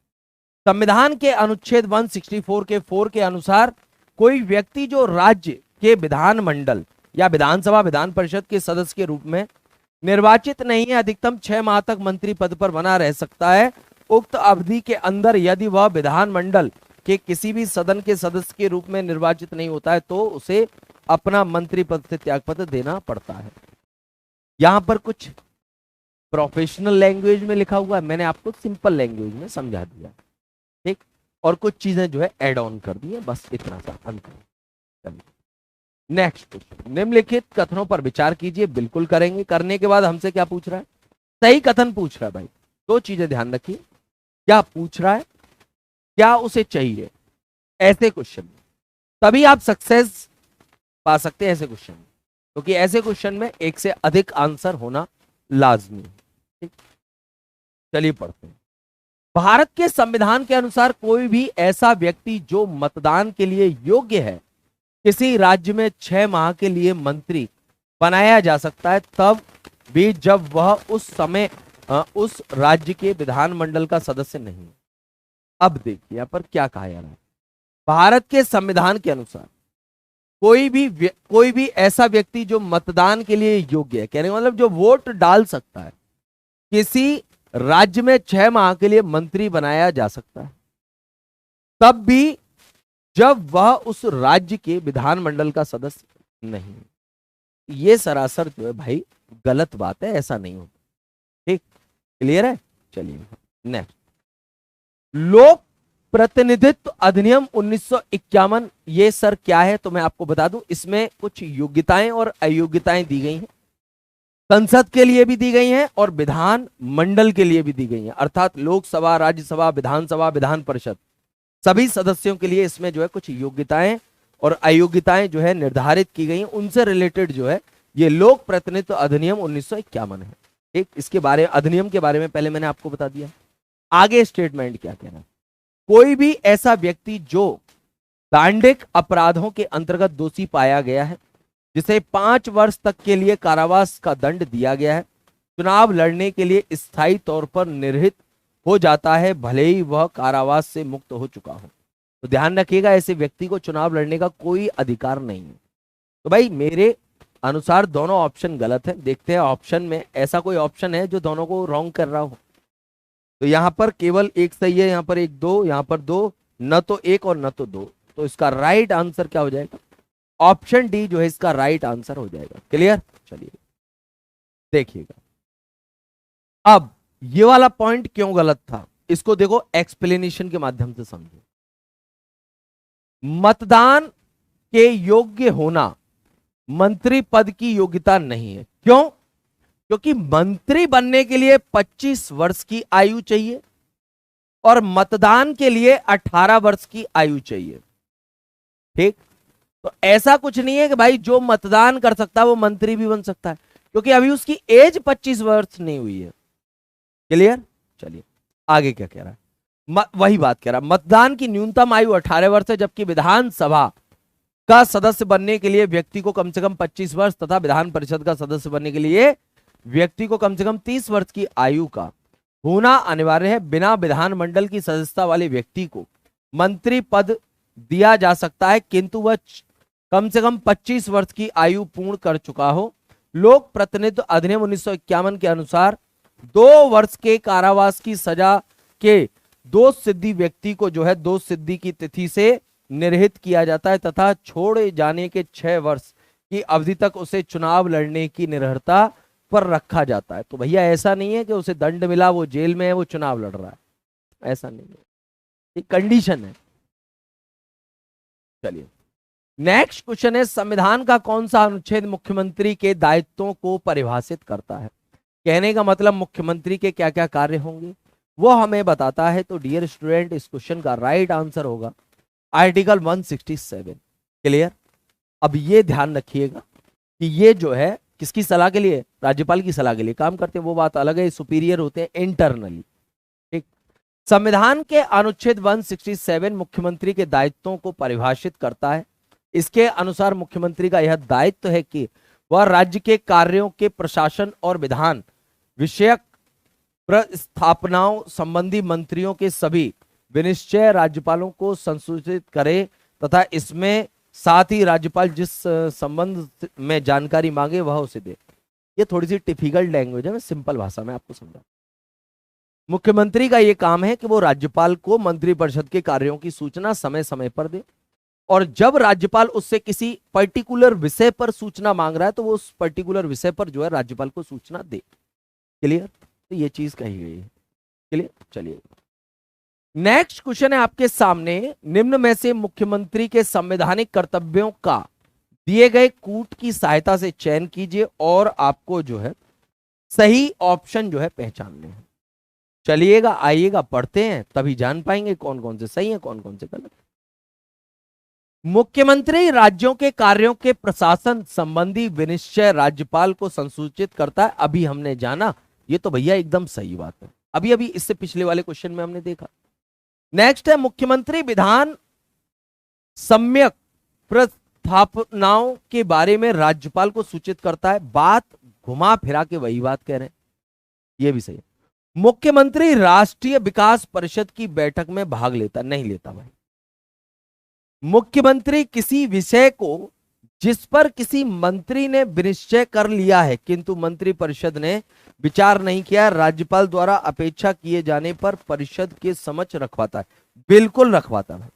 संविधान के अनुच्छेद 164 के 4 के अनुसार कोई व्यक्ति जो राज्य के विधानमंडल या विधानसभा विधान परिषद के सदस्य के रूप में निर्वाचित नहीं है, अधिकतम 6 माह तक मंत्री पद पर बना रह सकता है। उक्त अवधि के अंदर यदि वह विधानमंडल के किसी भी सदन के सदस्य के रूप में निर्वाचित नहीं होता है तो उसे अपना मंत्री पद से त्यागपत्र देना पड़ता है। यहां पर कुछ प्रोफेशनल लैंग्वेज में लिखा हुआ है, मैंने आपको सिंपल लैंग्वेज में समझा दिया। ठीक, और कुछ चीजें जो है ऐड ऑन कर दी है, बस इतना सा अंतर। नेक्स्ट क्वेश्चन, निम्नलिखित कथनों पर विचार कीजिए। बिल्कुल करेंगे। करने के बाद हमसे क्या पूछ रहा है? सही कथन पूछ रहा है भाई। 2 चीजें ध्यान रखिए, क्या पूछ रहा है, क्या उसे चाहिए। ऐसे क्वेश्चन तभी आप सक्सेस पा सकते हैं, ऐसे क्वेश्चन, क्योंकि ऐसे क्वेश्चन में एक से अधिक आंसर होना लाजमी है। ठीक, चलिए पढ़ते हैं। भारत के संविधान के अनुसार कोई भी ऐसा व्यक्ति जो मतदान के लिए योग्य है किसी राज्य में 6 माह के लिए मंत्री बनाया जा सकता है, तब भी जब वह उस समय उस राज्य के विधानमंडल का सदस्य नहीं है। अब देखिए यहां पर क्या कहा जा रहा है। भारत के संविधान के अनुसार कोई भी ऐसा व्यक्ति जो मतदान के लिए योग्य है, कहने का मतलब जो वोट डाल सकता है, किसी राज्य में 6 माह के लिए मंत्री बनाया जा सकता है, तब भी जब वह उस राज्य के विधानमंडल का सदस्य नहीं। ये सरासर जो है भाई गलत बात है, ऐसा नहीं होता। ठीक, क्लियर है? चलिए नेक्स्ट, लोक प्रतिनिधित्व अधिनियम 1951, ये सर क्या है तो मैं आपको बता दूं, इसमें कुछ योग्यताएं और अयोग्यताएं दी गई हैं। संसद के लिए भी दी गई हैं और विधान मंडल के लिए भी दी गई हैं, अर्थात लोकसभा, राज्यसभा, विधानसभा, विधान परिषद, सभी सदस्यों के लिए इसमें जो है कुछ योग्यताएं और अयोग्यताएं जो है निर्धारित की गई हैं। उनसे रिलेटेड जो है ये लोक प्रतिनिधित्व अधिनियम 1951 है। एक इसके बारे अधिनियम के बारे में पहले मैंने आपको बता दिया। आगे स्टेटमेंट क्या कह रहा है, कोई भी ऐसा व्यक्ति जो दांडिक अपराधों के अंतर्गत दोषी पाया गया है, जिसे 5 वर्ष तक के लिए कारावास का दंड दिया गया है, चुनाव लड़ने के लिए स्थायी तौर पर निर्हित हो जाता है, भले ही वह कारावास से मुक्त हो चुका हो। तो ध्यान रखिएगा, ऐसे व्यक्ति को चुनाव लड़ने का कोई अधिकार नहीं है। तो भाई मेरे अनुसार दोनों ऑप्शन गलत है। देखते हैं ऑप्शन में ऐसा कोई ऑप्शन है जो दोनों को रॉन्ग कर रहा हो। तो यहां पर केवल एक सही है, यहां पर एक, दो, यहां पर दो, न तो एक और न तो दो। तो इसका राइट आंसर क्या हो जाएगा? ऑप्शन डी जो है इसका राइट आंसर हो जाएगा। क्लियर? चलिए देखिएगा, अब ये वाला पॉइंट क्यों गलत था इसको देखो, एक्सप्लेनेशन के माध्यम से समझो। मतदान के योग्य होना मंत्री पद की योग्यता नहीं है। क्यों? क्योंकि मंत्री बनने के लिए 25 वर्ष की आयु चाहिए और मतदान के लिए 18 वर्ष की आयु चाहिए। ठीक? तो ऐसा कुछ नहीं है कि भाई जो मतदान कर सकता है वो मंत्री भी बन सकता है, क्योंकि अभी उसकी एज 25 वर्ष नहीं हुई है। क्लियर? चलिए आगे क्या कह रहा है, वही बात कह रहा है, मतदान की न्यूनतम आयु 18 वर्ष है, जबकि विधानसभा का सदस्य बनने के लिए व्यक्ति को कम से कम 25 वर्ष तथा विधान परिषद का सदस्य बनने के लिए व्यक्ति को कम से कम 30 वर्ष की आयु का होना अनिवार्य है। बिना विधानमंडल की सदस्यता वाले व्यक्ति को मंत्री पद दिया जा सकता है, किंतु वह कम से कम 25 वर्ष की आयु पूर्ण कर चुका हो। लोक प्रतिनिधित्व अधिनियम 1951 के अनुसार 2 वर्ष के कारावास की सजा के दोष सिद्धि व्यक्ति को जो है दोष सिद्धि की तिथि से निर्हित किया जाता है तथा छोड़े जाने के 6 वर्ष की अवधि तक उसे चुनाव लड़ने की निर्भरता पर रखा जाता है। तो भैया ऐसा नहीं है कि उसे दंड मिला, वो जेल में है, वो चुनाव लड़ रहा है, ऐसा नहीं है, ये कंडीशन है। चलिए नेक्स्ट क्वेश्चन है, संविधान का कौन सा अनुच्छेद मुख्यमंत्री के दायित्वों को परिभाषित करता है? कहने का मतलब मुख्यमंत्री के क्या क्या कार्य होंगे वो हमें बताता है। तो डियर स्टूडेंट, इस क्वेश्चन का राइट आंसर होगा आर्टिकल 167। क्लियर? अब ये ध्यान रखिएगा कि ये जो है किसकी सलाह के लिए? राज्यपाल की सलाह के लिए काम करते हैं, वो बात अलग है, सुपीरियर होते हैं इंटरनली। ठीक? संविधान के अनुच्छेद 167 मुख्यमंत्री के दायित्वों को परिभाषित करता है। इसके अनुसार मुख्यमंत्री का यह दायित्व है कि वह राज्य के कार्यों के प्रशासन और विधान विषयक प्रस्थापनाओं संबंधी मंत्रियों के सभी विनिश्चय राज्यपालों को संसूचित करे तथा इसमें साथ ही राज्यपाल जिस संबंध में जानकारी मांगे वह उसे दे। ये थोड़ी सी डिफिकल्ट लैंग्वेज है, मैं सिंपल भाषा में आपको समझा। मुख्यमंत्री का यह काम है कि वो राज्यपाल को मंत्रिपरिषद के कार्यों की सूचना समय समय पर दे, और जब राज्यपाल उससे किसी पर्टिकुलर विषय पर सूचना मांग रहा है तो वो उस पर्टिकुलर विषय पर जो है राज्यपाल को सूचना दे। क्लियर? तो ये चीज कही गई है। क्लियर? चलिए नेक्स्ट क्वेश्चन है आपके सामने, निम्न में से मुख्यमंत्री के संवैधानिक कर्तव्यों का दिए गए कूट की सहायता से चयन कीजिए और आपको जो है सही ऑप्शन जो है पहचानने हैं। चलिएगा आइएगा पढ़ते हैं, तभी जान पाएंगे कौन कौन से सही है कौन कौन से गलत। मुख्यमंत्री राज्यों के कार्यों के प्रशासन संबंधी विनिश्चय राज्यपाल को संसूचित करता है। अभी हमने जाना, ये तो भैया एकदम सही बात है, अभी अभी इससे पिछले वाले क्वेश्चन में हमने देखा। नेक्स्ट है, मुख्यमंत्री विधान सम्यक प्रस्थापनाओं के बारे में राज्यपाल को सूचित करता है। बात घुमा फिरा के वही बात कह रहे हैं, ये भी सही है। मुख्यमंत्री राष्ट्रीय विकास परिषद की बैठक में भाग लेता नहीं लेता भाई। मुख्यमंत्री किसी विषय को जिस पर किसी मंत्री ने विनिश्चय कर लिया है किंतु मंत्री परिषद ने विचार नहीं किया, राज्यपाल द्वारा अपेक्षा किए जाने पर परिषद के समक्ष रखवाता है। बिल्कुल रखवाता है।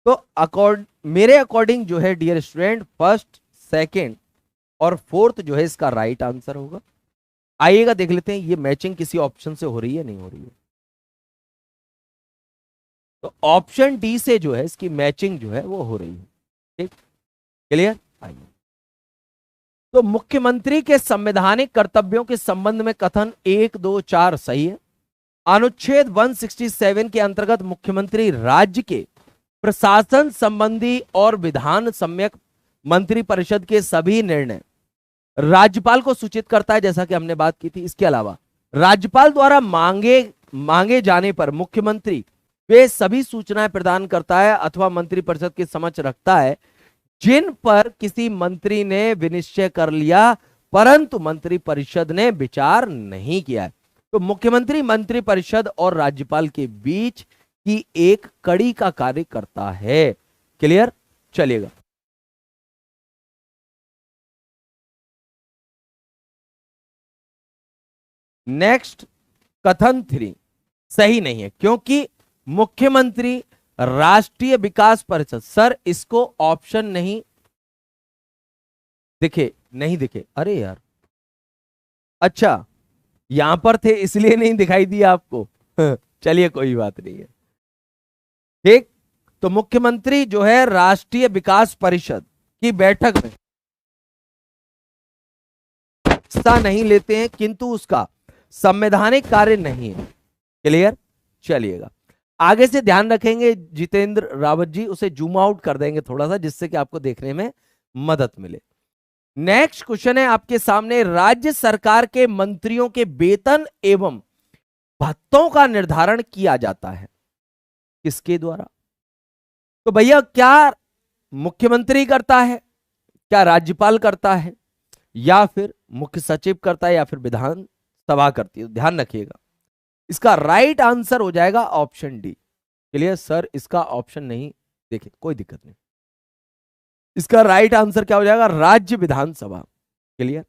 तो मेरे अकॉर्डिंग जो है डियर स्टूडेंट, फर्स्ट, सेकंड और फोर्थ जो है इसका राइट आंसर होगा। आइएगा देख लेते हैं ये मैचिंग किसी ऑप्शन से हो रही है नहीं हो रही है। तो ऑप्शन डी से जो है इसकी मैचिंग जो है वो हो रही है। ठीक? क्लियर? आइए, तो मुख्यमंत्री के संवैधानिक कर्तव्यों के संबंध में कथन 1, 2, 4 सही है। अनुच्छेद 167 के अंतर्गत मुख्यमंत्री राज्य के प्रशासन संबंधी और विधान सम्यक मंत्रिपरिषद के सभी निर्णय राज्यपाल को सूचित करता है, जैसा कि हमने बात की थी। इसके अलावा राज्यपाल द्वारा मांगे जाने पर मुख्यमंत्री वे सभी सूचनाएं प्रदान करता है अथवा मंत्रिपरिषद के समक्ष रखता है जिन पर किसी मंत्री ने विनिश्चय कर लिया परंतु मंत्रिपरिषद ने विचार नहीं किया है। तो मुख्यमंत्री मंत्रिपरिषद और राज्यपाल के बीच की एक कड़ी का कार्य करता है। क्लियर? चलिएगा, नेक्स्ट कथन 3 सही नहीं है क्योंकि मुख्यमंत्री राष्ट्रीय विकास परिषद, सर इसको ऑप्शन नहीं दिखे, अरे यार, अच्छा यहां पर थे इसलिए नहीं दिखाई दिया आपको। चलिए कोई बात नहीं है, ठीक। तो मुख्यमंत्री जो है राष्ट्रीय विकास परिषद की बैठक में हिस्सा नहीं लेते हैं किंतु उसका संवैधानिक कार्य नहीं है। क्लियर? चलिएगा, आगे से ध्यान रखेंगे जितेंद्र रावत जी, उसे जूम आउट कर देंगे थोड़ा सा जिससे कि आपको देखने में मदद मिले। नेक्स्ट क्वेश्चन है आपके सामने, राज्य सरकार के मंत्रियों के वेतन एवं भत्तों का निर्धारण किया जाता है किसके द्वारा? तो भैया क्या मुख्यमंत्री करता है, क्या राज्यपाल करता है, या फिर मुख्य सचिव करता है, या फिर विधान सभा करती है? ध्यान रखिएगा, इसका राइट आंसर हो जाएगा ऑप्शन डी। क्लियर? सर इसका ऑप्शन नहीं, देखिए कोई दिक्कत नहीं, इसका राइट आंसर क्या हो जाएगा? राज्य विधानसभा। क्लियर?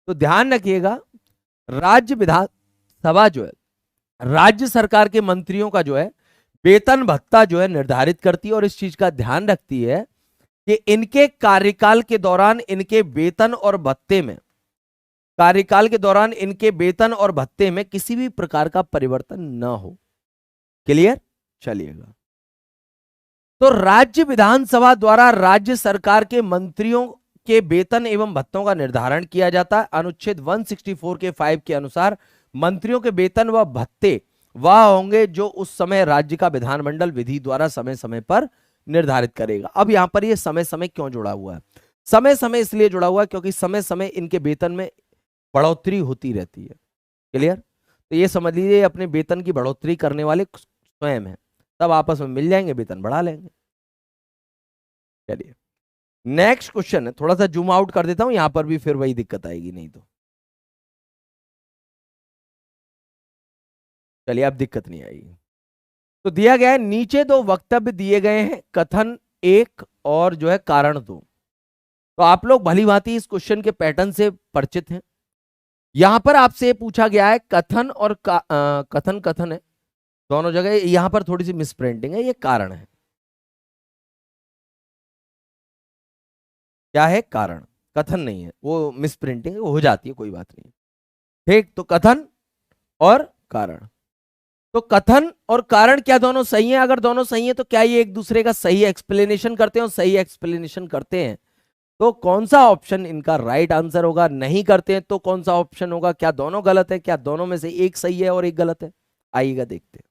तो ध्यान रखिएगा, राज्य विधानसभा जो है राज्य सरकार के मंत्रियों का जो है वेतन भत्ता जो है निर्धारित करती है और इस चीज का ध्यान रखती है कि इनके कार्यकाल के दौरान इनके वेतन और भत्ते में किसी भी प्रकार का परिवर्तन न हो। क्लियर? चलिएगा, तो राज्य विधानसभा द्वारा राज्य सरकार के मंत्रियों के वेतन एवं भत्तों का निर्धारण किया जाता है। अनुच्छेद 164 के 5 के अनुसार मंत्रियों के वेतन व भत्ते वह होंगे जो उस समय राज्य का विधानमंडल विधि द्वारा समय समय पर निर्धारित करेगा। अब यहां पर यह समय समय क्यों जुड़ा हुआ है? समय समय इसलिए जुड़ा हुआ है क्योंकि समय समय इनके वेतन में बढ़ोतरी होती रहती है। क्लियर? तो ये समझ लीजिए अपने वेतन की बढ़ोतरी करने वाले स्वयं है, तब आपस में मिल जाएंगे, वेतन बढ़ा लेंगे। चलिए नेक्स्ट क्वेश्चन है, थोड़ा सा जूम आउट कर देता हूं, यहां पर भी फिर वही दिक्कत आएगी नहीं तो। चलिए अब दिक्कत नहीं आएगी। तो दिया गया है, नीचे दो वक्तव्य दिए गए हैं, कथन 1 और जो है कारण 2। तो आप लोग भली भांति इस क्वेश्चन के पैटर्न से परिचित हैं। यहां पर आपसे पूछा गया है कथन और कथन है दोनों जगह, यहां पर थोड़ी सी मिसप्रिंटिंग है, ये कारण है। क्या है? कारण, कथन नहीं है, वो मिसप्रिंटिंग हो जाती है, कोई बात नहीं। ठीक, तो कथन और कारण, तो कथन और कारण क्या दोनों सही हैं? अगर दोनों सही हैं तो क्या ये एक दूसरे का सही एक्सप्लेनेशन करते हैं? और सही एक्सप्लेनेशन करते हैं तो कौन सा ऑप्शन इनका राइट आंसर होगा? नहीं करते हैं तो कौन सा ऑप्शन होगा? क्या दोनों गलत है? क्या दोनों में से एक सही है और एक गलत है? आइएगा देखते हैं।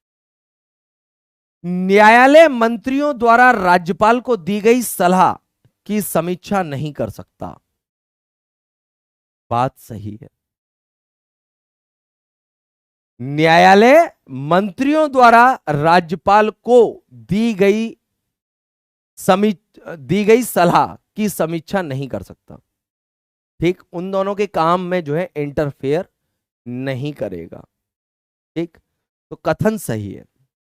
न्यायालय मंत्रियों द्वारा राज्यपाल को दी गई सलाह की समीक्षा नहीं कर सकता। बात सही है। न्यायालय मंत्रियों द्वारा राज्यपाल को दी गई सलाह की समीक्षा नहीं कर सकता। ठीक, उन दोनों के काम में जो है इंटरफेयर नहीं करेगा। ठीक, तो कथन सही है।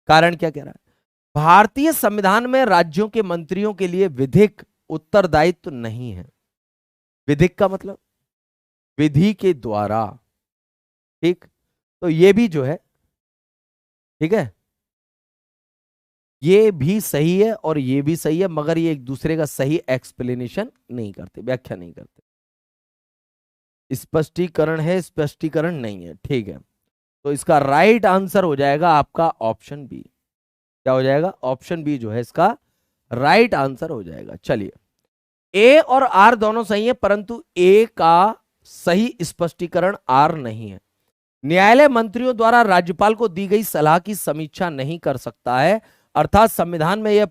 कारण क्या कह रहा है? भारतीय संविधान में राज्यों के मंत्रियों के लिए विधिक उत्तरदायित्व नहीं है। विधिक का मतलब विधि के द्वारा। ठीक, तो ये भी जो है, ठीक है, ये भी सही है और ये भी सही है, मगर ये एक दूसरे का सही एक्सप्लेनेशन नहीं करते, व्याख्या नहीं करते। स्पष्टीकरण है, स्पष्टीकरण नहीं है। ठीक है, तो इसका राइट आंसर हो जाएगा आपका ऑप्शन बी। क्या हो जाएगा? ऑप्शन बी जो है इसका राइट आंसर हो जाएगा। चलिए, ए और आर दोनों सही है, परंतु ए का सही स्पष्टीकरण आर नहीं है। न्यायालय मंत्रियों द्वारा राज्यपाल को दी गई सलाह की समीक्षा नहीं कर सकता है, अर्थात संविधान में यह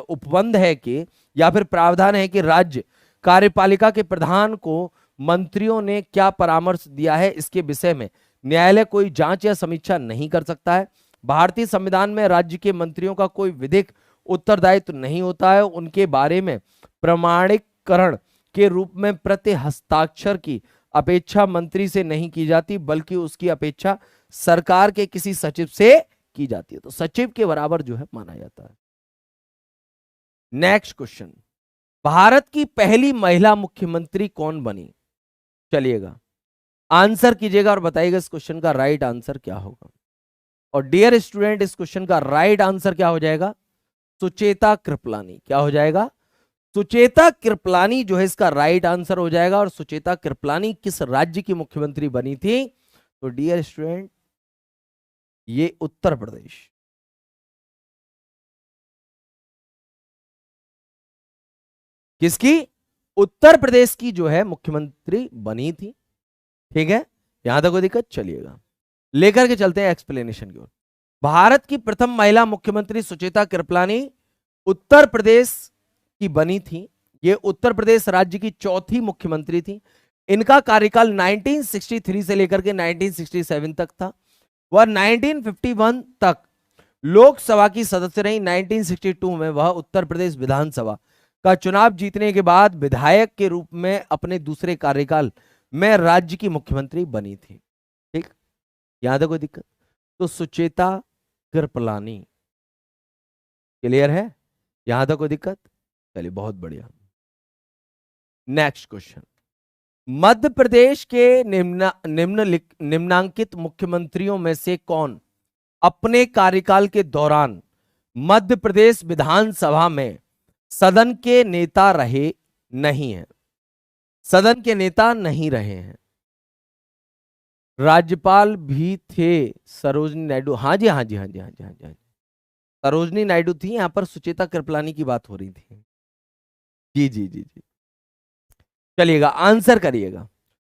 उपबंध है कि या फिर प्रावधान है कि राज्य कार्यपालिका के प्रधान को मंत्रियों ने क्या परामर्श दिया है इसके विषय में न्यायालय कोई जांच या समीक्षा नहीं कर सकता है। भारतीय संविधान में राज्य के मंत्रियों का कोई विधिक उत्तरदायित्व नहीं होता है। उनके बारे में प्रमाणीकरण के रूप में प्रति हस्ताक्षर की अपेक्षा मंत्री से नहीं की जाती, बल्कि उसकी अपेक्षा सरकार के किसी सचिव से की जाती है। तो सचिव के बराबर जो है माना जाता है। नेक्स्ट क्वेश्चन, भारत की पहली महिला मुख्यमंत्री कौन बनी? चलिएगा आंसर कीजिएगा और बताइएगा इस क्वेश्चन का राइट आंसर क्या होगा। और डियर स्टूडेंट, इस क्वेश्चन का राइट आंसर क्या हो जाएगा? सुचेता कृपलानी। क्या हो जाएगा? सुचेता कृपलानी जो है इसका राइट आंसर हो जाएगा। और सुचेता कृपलानी किस राज्य की मुख्यमंत्री बनी थी? तो डियर स्टूडेंट, ये उत्तर प्रदेश। किसकी? उत्तर प्रदेश की जो है मुख्यमंत्री बनी थी। ठीक है, यहां तक कोई दिक्कत? चलिएगा लेकर के चलते हैं एक्सप्लेनेशन की ओर। भारत की प्रथम महिला मुख्यमंत्री सुचेता कृपलानी उत्तर प्रदेश की बनी थी। ये उत्तर प्रदेश राज्य की चौथी मुख्यमंत्री थी। इनका कार्यकाल 1963 से लेकर के 1967 तक था। वह 1951 तक लोकसभा की सदस्य रही। 1962 में वह उत्तर प्रदेश विधानसभा का चुनाव जीतने के बाद विधायक के रूप में अपने दूसरे कार्यकाल में राज्य की मुख्यमंत्री बनी थी। ठीक, यहां तक कोई दिक्कत? तो सुचेता कृपलानी क्लियर है? यहां तक कोई दिक्कत? चलिए बहुत बढ़िया। नेक्स्ट क्वेश्चन, मध्य प्रदेश के निम्नांकित मुख्यमंत्रियों में से कौन अपने कार्यकाल के दौरान मध्य प्रदेश विधानसभा में सदन के नेता रहे नहीं हैं? सदन के नेता नहीं रहे हैं। राज्यपाल भी थे सरोजनी नायडू। हाँ जी, हाँ जी, हाँ जी, हाँ जी, हाँ जी, हाँ जी, सरोजनी नायडू थी। यहां पर सुचेता कृपलानी की बात हो रही थी। जी जी जी जी, चलिएगा आंसर करिएगा।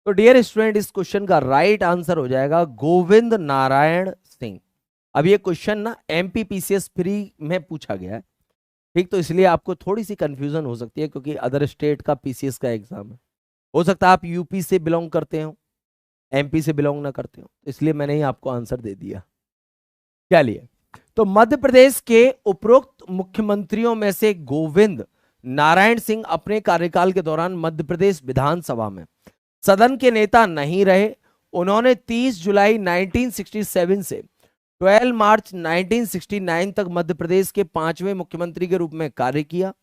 तो डियर स्टूडेंट, इस क्वेश्चन का राइट आंसर हो जाएगा गोविंद नारायण सिंह। अब ये क्वेश्चन ना एमपीपीसीएस फ्री में पूछा गया है। ठीक, तो इसलिए आपको थोड़ी सी कंफ्यूजन हो सकती है क्योंकि अदर स्टेट का पीसीएस का एग्जाम है। हो सकता है आप यूपी से बिलोंग करते हो, एमपी से बिलोंग ना करते हो, इसलिए मैंने ही आपको आंसर दे दिया। चलिए, तो मध्य प्रदेश के उपरोक्त मुख्यमंत्रियों में से गोविंद नारायण सिंह अपने कार्यकाल के दौरान मध्य प्रदेश विधानसभा में सदन के नेता नहीं रहे। उन्होंने 30 जुलाई 1967 से 12 मार्च 1969 तक मध्य प्रदेश के 5वें मुख्यमंत्री के रूप में कार्य किया।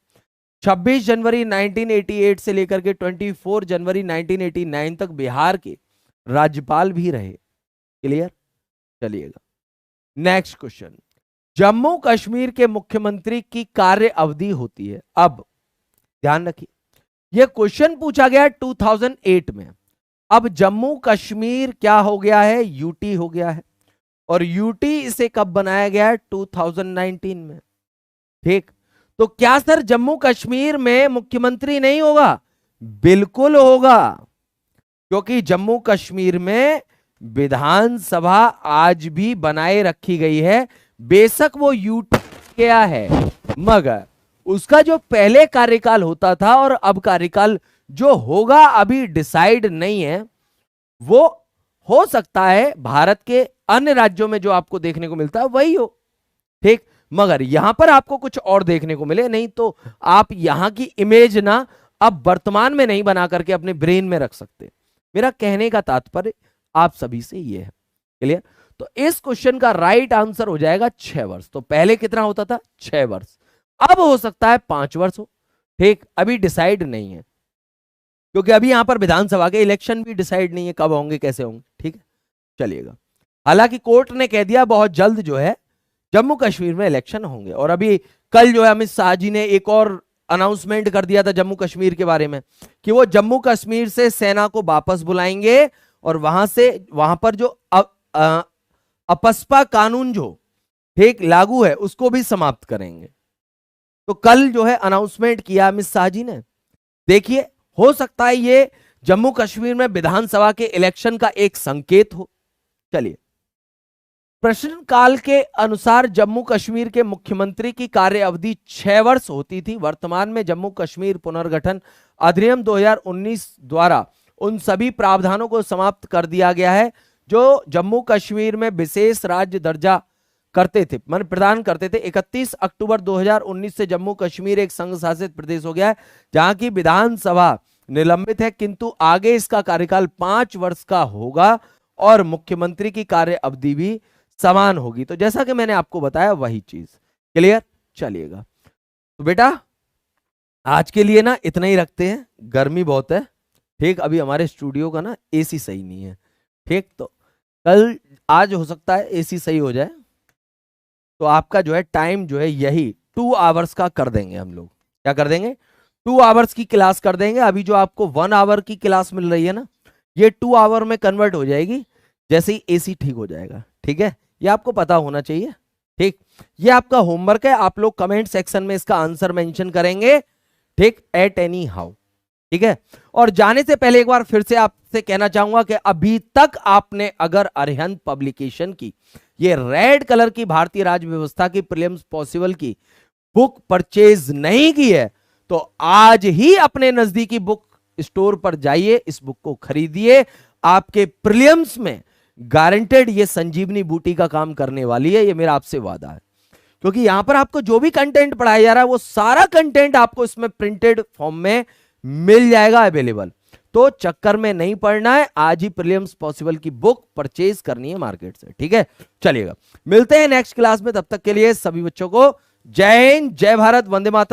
26 जनवरी 1988 से लेकर के 24 जनवरी 1989 तक बिहार के राज्यपाल भी रहे। क्लियर? चलिएगा नेक्स्ट क्वेश्चन, जम्मू कश्मीर के मुख्यमंत्री की कार्य अवधि होती है। अब ध्यान रखिए, यह क्वेश्चन पूछा गया 2008 में। अब जम्मू कश्मीर क्या हो गया है? यूटी हो गया है। और यूटी इसे कब बनाया गया है? 2019 में। ठीक, तो क्या सर जम्मू कश्मीर में मुख्यमंत्री नहीं होगा? बिल्कुल होगा, क्योंकि जम्मू कश्मीर में विधानसभा आज भी बनाए रखी गई है। बेशक वो यूटी गया है, मगर उसका जो पहले कार्यकाल होता था और अब कार्यकाल जो होगा अभी डिसाइड नहीं है। वो हो सकता है भारत के अन्य राज्यों में जो आपको देखने को मिलता है वही हो। ठीक, मगर यहां पर आपको कुछ और देखने को मिले, नहीं तो आप यहां की इमेज ना अब वर्तमान में नहीं बना करके अपने ब्रेन में रख सकते। मेरा कहने का तात्पर्य आप सभी से यह है। क्लियर? तो इस क्वेश्चन का राइट आंसर हो जाएगा 6 वर्ष। तो पहले कितना होता था? 6 वर्ष। अब हो सकता है 5 वर्ष हो। ठीक, अभी डिसाइड नहीं है, क्योंकि अभी यहां पर विधानसभा के इलेक्शन भी डिसाइड नहीं है कब होंगे, कैसे होंगे। ठीक है, चलिएगा। हालांकि कोर्ट ने कह दिया बहुत जल्द जो है जम्मू कश्मीर में इलेक्शन होंगे। और अभी कल जो है अमित शाह जी ने एक और अनाउंसमेंट कर दिया था जम्मू कश्मीर के बारे में कि वो जम्मू कश्मीर से सेना को वापस बुलाएंगे और वहां पर जो अपस्पा कानून जो ठीक लागू है उसको भी समाप्त करेंगे। तो कल जो है अनाउंसमेंट किया अमित शाह जी ने। देखिए, हो सकता है ये जम्मू कश्मीर में विधानसभा के इलेक्शन का एक संकेत हो। चलिए, प्रश्न काल के अनुसार जम्मू कश्मीर के मुख्यमंत्री की कार्य अवधि 6 वर्ष होती थी। वर्तमान में जम्मू कश्मीर पुनर्गठन अधिनियम 2019 द्वारा उन सभी प्रावधानों को समाप्त कर दिया गया है जो जम्मू कश्मीर में विशेष राज्य दर्जा करते थे, माने प्रदान करते थे। 31 अक्टूबर 2019 से जम्मू कश्मीर एक संघ शासित प्रदेश हो गया है, जहां की विधानसभा निलंबित है, किंतु आगे इसका कार्यकाल 5 वर्ष का होगा और मुख्यमंत्री की कार्य अवधि भी समान होगी। तो जैसा कि मैंने आपको बताया वही चीज, क्लियर। चलिएगा, तो बेटा आज के लिए ना इतना ही रखते हैं, गर्मी बहुत है, ठीक। अभी हमारे स्टूडियो का ना एसी सही नहीं है, ठीक। तो कल आज हो सकता है एसी सही हो जाए, तो आपका जो है टाइम जो है यही 2 आवर्स का कर देंगे हम लोग। क्या कर देंगे? 2 आवर्स की क्लास कर देंगे। अभी जो आपको 1 आवर की क्लास मिल रही है ना, ये 2 आवर में कन्वर्ट हो जाएगी जैसे ही एसी ठीक हो जाएगा, ठीक है। ये आपको पता होना चाहिए, ठीक। ये आपका होमवर्क है, आप लोग कमेंट सेक्शन में इसका आंसर मेंशन करेंगे, ठीक, एट एनी हाउ, ठीक है। और जाने से पहले एक बार फिर से आपसे कहना चाहूंगा कि अभी तक आपने अगर अरिहंत पब्लिकेशन की ये रेड कलर की भारतीय राज्य व्यवस्था की प्रीलिम्स पॉसिबल की बुक परचेज नहीं की है, तो आज ही अपने नजदीकी बुक स्टोर पर जाइए, इस बुक को खरीदिए। आपके प्रीलिम्स में गारंटेड ये संजीवनी बूटी का काम करने वाली है, ये मेरा आपसे वादा है। क्योंकि यहां पर आपको जो भी कंटेंट पढ़ाया जा रहा है वो सारा कंटेंट आपको इसमें प्रिंटेड फॉर्म में मिल जाएगा अवेलेबल। तो चक्कर में नहीं पड़ना है, आज ही प्रीलिम्स पॉसिबल की बुक परचेज करनी है मार्केट से, ठीक है। चलिएगा, मिलते हैं नेक्स्ट क्लास में, तब तक के लिए सभी बच्चों को जय हिंद, जय भारत, वंदे मातरम।